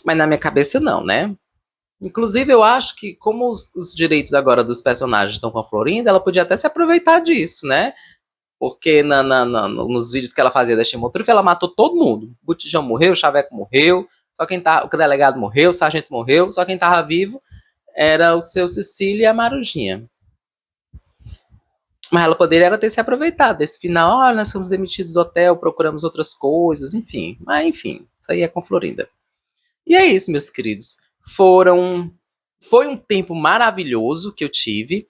Mas na minha cabeça não, né? Inclusive, eu acho que, como os direitos agora dos personagens estão com a Florinda, ela podia até se aproveitar disso, né? Porque nos vídeos que ela fazia da Chimotrufia, ela matou todo mundo. O Botijão morreu, o Xaveco morreu, o delegado morreu, o sargento morreu, só quem tava vivo era o seu Cecílio e a Marujinha. Mas ela poderia ter se aproveitado desse final. Nós fomos demitidos do hotel, procuramos outras coisas, enfim. Mas, enfim, isso aí é com Florinda. E é isso, meus queridos. Foi um tempo maravilhoso que eu tive,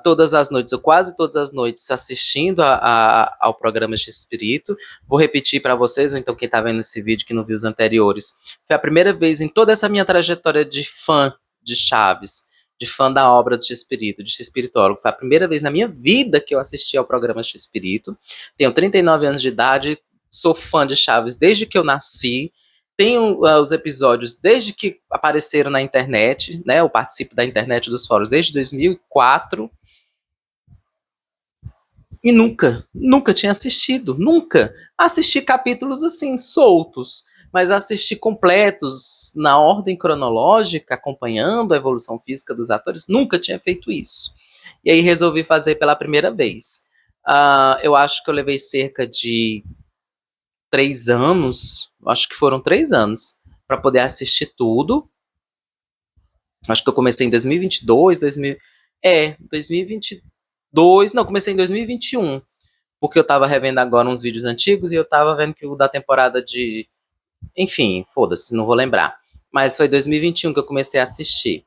todas as noites, ou quase todas as noites, assistindo ao programa X-Espírito. Vou repetir para vocês, ou então quem está vendo esse vídeo que não viu os anteriores. Foi a primeira vez em toda essa minha trajetória de fã de Chaves, de fã da obra do X-Espírito, de X-Espiritólogo. Foi a primeira vez na minha vida que eu assisti ao programa X-Espírito. Tenho 39 anos de idade, sou fã de Chaves desde que eu nasci. Tenho os episódios desde que apareceram na internet, né? Eu participo da internet dos fóruns desde 2004. E nunca tinha assistido, nunca. Assisti capítulos assim, soltos, mas assisti completos, na ordem cronológica, acompanhando a evolução física dos atores, nunca tinha feito isso. E aí resolvi fazer pela primeira vez. Eu acho que eu levei cerca de 3 anos, acho que foram 3 anos, para poder assistir tudo. Acho que eu comecei em 2022, 2022, não, comecei em 2021, porque eu tava revendo agora uns vídeos antigos e eu tava vendo que o da temporada de... Enfim, foda-se, não vou lembrar. Mas foi 2021 que eu comecei a assistir.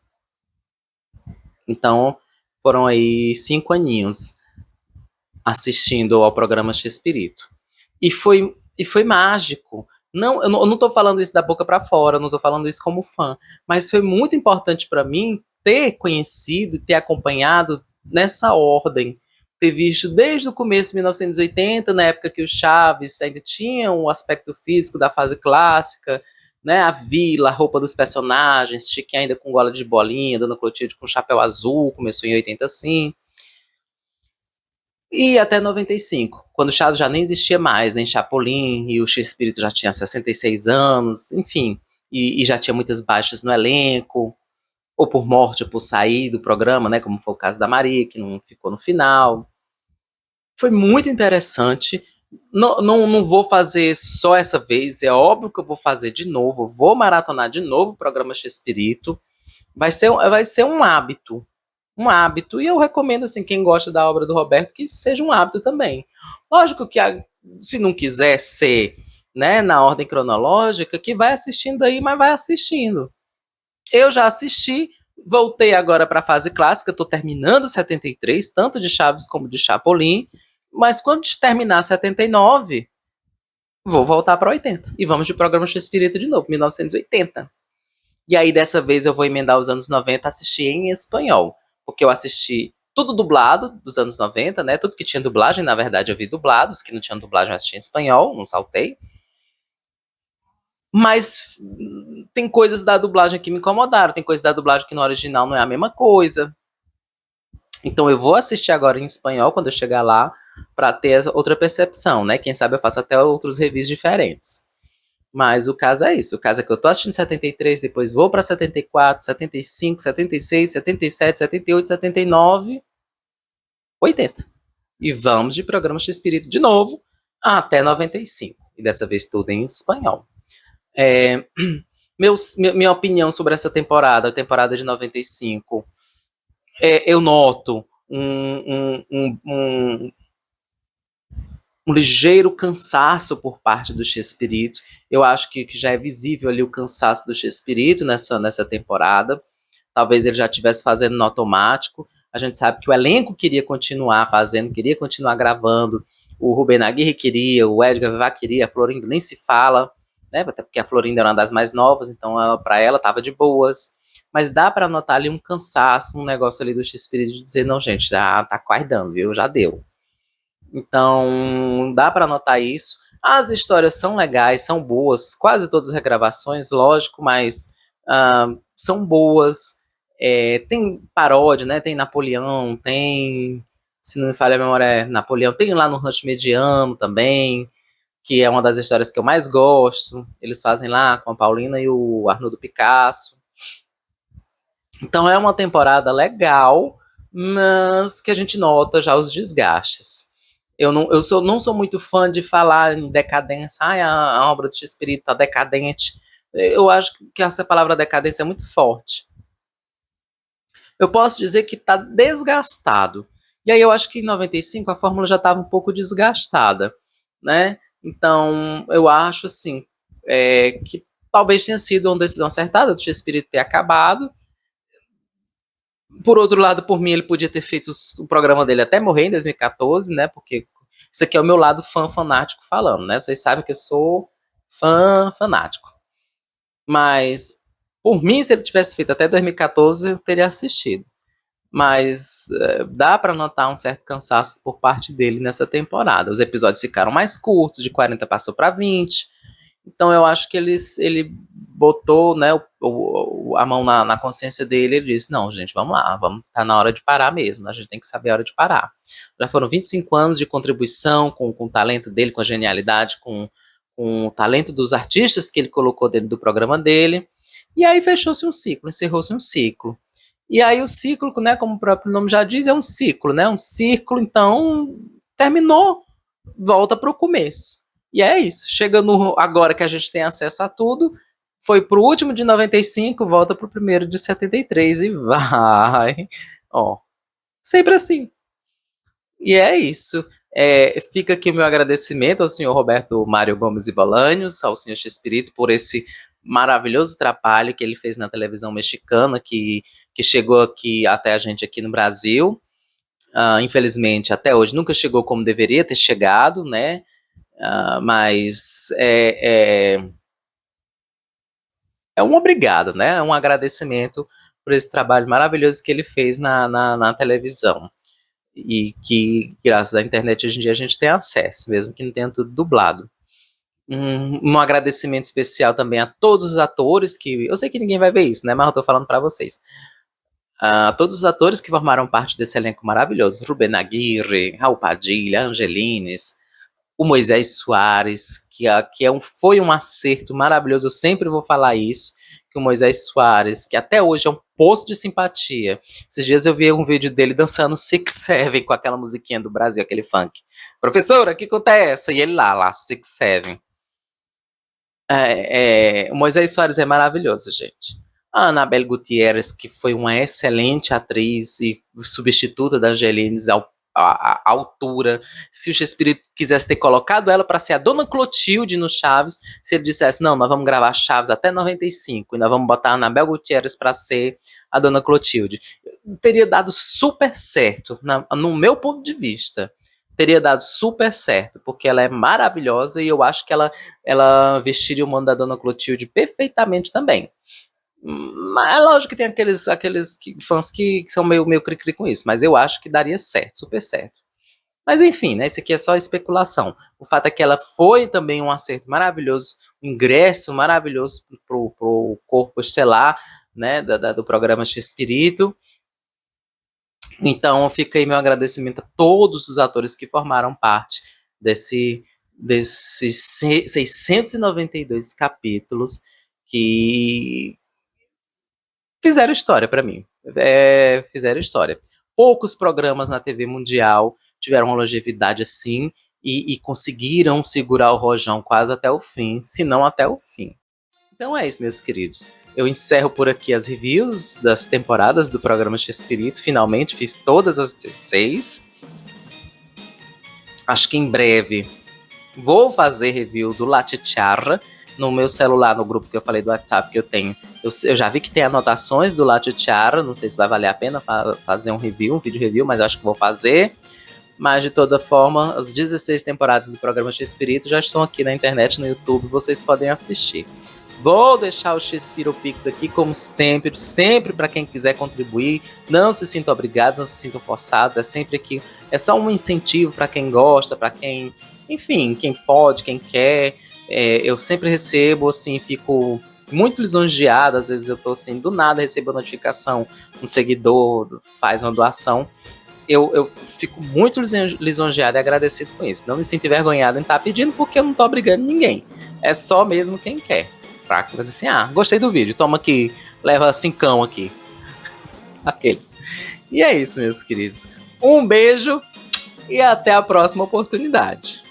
Então, foram aí 5 aninhos assistindo ao programa X-Espírito. E foi mágico. Não, eu não tô falando isso da boca para fora, eu não tô falando isso como fã, mas foi muito importante para mim ter conhecido e ter acompanhado nessa ordem, ter visto desde o começo de 1980, na época que o Chaves ainda tinha o aspecto físico da fase clássica, né, a vila, a roupa dos personagens, Chiquinha ainda com gola de bolinha, Dona Clotilde com chapéu azul, começou em 80 assim. E até 95, quando o Chaves já nem existia mais, nem Chapolin, e o X-Espírito já tinha 66 anos, enfim, e já tinha muitas baixas no elenco, ou por morte ou por sair do programa, né, como foi o caso da Maria, que não ficou no final. Foi muito interessante. Não vou fazer só essa vez, é óbvio que eu vou fazer de novo, vou maratonar de novo o programa X-Espírito. Vai ser um hábito. E eu recomendo, assim, quem gosta da obra do Roberto, que seja um hábito também. Lógico que se não quiser ser, né, na ordem cronológica, que vai assistindo aí, mas vai assistindo. Eu já assisti, voltei agora para a fase clássica, estou terminando 73, tanto de Chaves como de Chapolin, mas quando terminar 79, vou voltar para 80. E vamos de Programa X-Espírito de novo, 1980. E aí, dessa vez, eu vou emendar os anos 90, assistir em espanhol. Porque eu assisti tudo dublado dos anos 90, né? Tudo que tinha dublagem, na verdade, eu vi dublado. Os que não tinham dublagem, eu assisti em espanhol, não saltei. Mas tem coisas da dublagem que me incomodaram. Tem coisas da dublagem que no original não é a mesma coisa. Então eu vou assistir agora em espanhol quando eu chegar lá, para ter outra percepção, né? Quem sabe eu faço até outros reviews diferentes. Mas o caso é isso. O caso é que eu tô assistindo 73, depois vou pra 74, 75, 76, 77, 78, 79, 80. E vamos de Programa X-Espírito de novo até 95. E dessa vez tudo em espanhol. Minha opinião sobre essa temporada, a temporada de 95, eu noto um ligeiro cansaço por parte do X-Espírito. Eu acho que já é visível ali o cansaço do X-Espírito nessa temporada. Talvez ele já estivesse fazendo no automático. A gente sabe que o elenco queria continuar fazendo, queria continuar gravando. O Rubem Aguirre queria, o Edgar Vivar queria, a Florinda nem se fala, né? Até porque a Florinda era uma das mais novas, então para ela estava de boas. Mas dá para notar ali um cansaço, um negócio ali do X-Espírito de dizer, não, gente, já tá quase dando, viu? Já deu. Então, dá para notar isso. As histórias são legais, são boas, quase todas as regravações, lógico, mas são boas. Tem paródia, né? Tem Napoleão, tem, se não me falha a memória, é Napoleão. Tem lá no Rancho Mediano também, que é uma das histórias que eu mais gosto. Eles fazem lá com a Paulina e o Arnoldo Picasso. Então é uma temporada legal, mas que a gente nota já os desgastes. Eu não sou muito fã de falar em decadência, a obra do X-Espírito tá decadente. Eu acho que essa palavra decadência é muito forte. Eu posso dizer que tá desgastado. E aí eu acho que em 95 a fórmula já estava um pouco desgastada, né? Então eu acho assim, que talvez tenha sido uma decisão acertada do X-Espírito ter acabado. Por outro lado, por mim, ele podia ter feito o programa dele até morrer em 2014, né? Porque isso aqui é o meu lado fã fanático falando, né? Vocês sabem que eu sou fã fanático. Mas, por mim, se ele tivesse feito até 2014, eu teria assistido. Mas dá para notar um certo cansaço por parte dele nessa temporada. Os episódios ficaram mais curtos, de 40 passou para 20. Então eu acho que ele botou, né, a mão na consciência dele. Ele disse, não, gente, vamos lá, tá na hora de parar mesmo, a gente tem que saber a hora de parar. Já foram 25 anos de contribuição com o talento dele, com a genialidade, com o talento dos artistas que ele colocou dentro do programa dele. E aí fechou-se um ciclo, encerrou-se um ciclo. E aí o ciclo, né, como o próprio nome já diz, é um ciclo, né? Um ciclo, então terminou, volta para o começo. E é isso. Chegando agora que a gente tem acesso a tudo, foi pro último de 95, volta pro primeiro de 73 e vai. Ó, sempre assim. E é isso. Fica aqui o meu agradecimento ao senhor Roberto Mário Gomes e Bolanhos, ao senhor X-Espírito, por esse maravilhoso trabalho que ele fez na televisão mexicana, que chegou aqui até a gente aqui no Brasil. Infelizmente, até hoje nunca chegou como deveria ter chegado, né? Mas é um obrigado, né? É um agradecimento por esse trabalho maravilhoso que ele fez na televisão. E que, graças à internet, hoje em dia a gente tem acesso, mesmo que não tenha tudo dublado. Um agradecimento especial também a todos os atores que... Eu sei que ninguém vai ver isso, né? Mas eu tô falando para vocês. Todos os atores que formaram parte desse elenco maravilhoso. Rubem Aguirre, Raul Padilha, Angelines, o Moisés Soares, foi um acerto maravilhoso. Eu sempre vou falar isso, que o Moisés Soares, que até hoje é um poço de simpatia. Esses dias eu vi um vídeo dele dançando Six Seven com aquela musiquinha do Brasil, aquele funk. Professora, o que acontece? E ele lá, Six Seven. O Moisés Soares é maravilhoso, gente. A Anabelle Gutierrez, que foi uma excelente atriz e substituta da Angelines à altura. Se o X-Espírito quisesse ter colocado ela para ser a Dona Clotilde no Chaves, se ele dissesse, não, nós vamos gravar Chaves até 95 e nós vamos botar a Anabelle Gutierrez para ser a Dona Clotilde, teria dado super certo, no meu ponto de vista. teria dado super certo, porque ela é maravilhosa e eu acho que ela vestiria o manto da Dona Clotilde perfeitamente também. Mas é lógico que tem aqueles fãs que são meio cri-cri com isso, mas eu acho que daria certo, super certo. Mas enfim, né, isso aqui é só especulação. O fato é que ela foi também um acerto maravilhoso, um ingresso maravilhoso pro corpo estelar, né, do programa X-Espírito. Então fica aí meu agradecimento a todos os atores que formaram parte desses 692 capítulos que fizeram história para mim. Fizeram história. Poucos programas na TV mundial tiveram uma longevidade assim e conseguiram segurar o rojão quase até o fim, se não até o fim. Então é isso, meus queridos. Eu encerro por aqui as reviews das temporadas do programa X-Espírito. Finalmente fiz todas as 16. Acho que em breve vou fazer review do La Chicharra no meu celular, no grupo que eu falei do WhatsApp que eu tenho. Eu já vi que tem anotações do La Chicharra. Não sei se vai valer a pena fazer um vídeo review, mas acho que vou fazer. Mas de toda forma, as 16 temporadas do programa X-Espírito já estão aqui na internet, no YouTube, vocês podem assistir. Vou deixar o X-Espírito Pix aqui, como sempre para quem quiser contribuir. Não se sintam obrigados, não se sintam forçados, é sempre aqui. É só um incentivo para quem gosta, para quem, enfim, quem pode, quem quer. Eu sempre recebo, assim, fico muito lisonjeado. Às vezes eu tô assim, do nada recebo a notificação, um seguidor faz uma doação. Eu fico muito lisonjeado e agradecido com isso. Não me sinto envergonhado em estar pedindo, porque eu não tô obrigando ninguém. É só mesmo quem quer. Mas assim, gostei do vídeo, toma aqui, leva 5 aqui. Aqueles. E é isso, meus queridos. Um beijo e até a próxima oportunidade.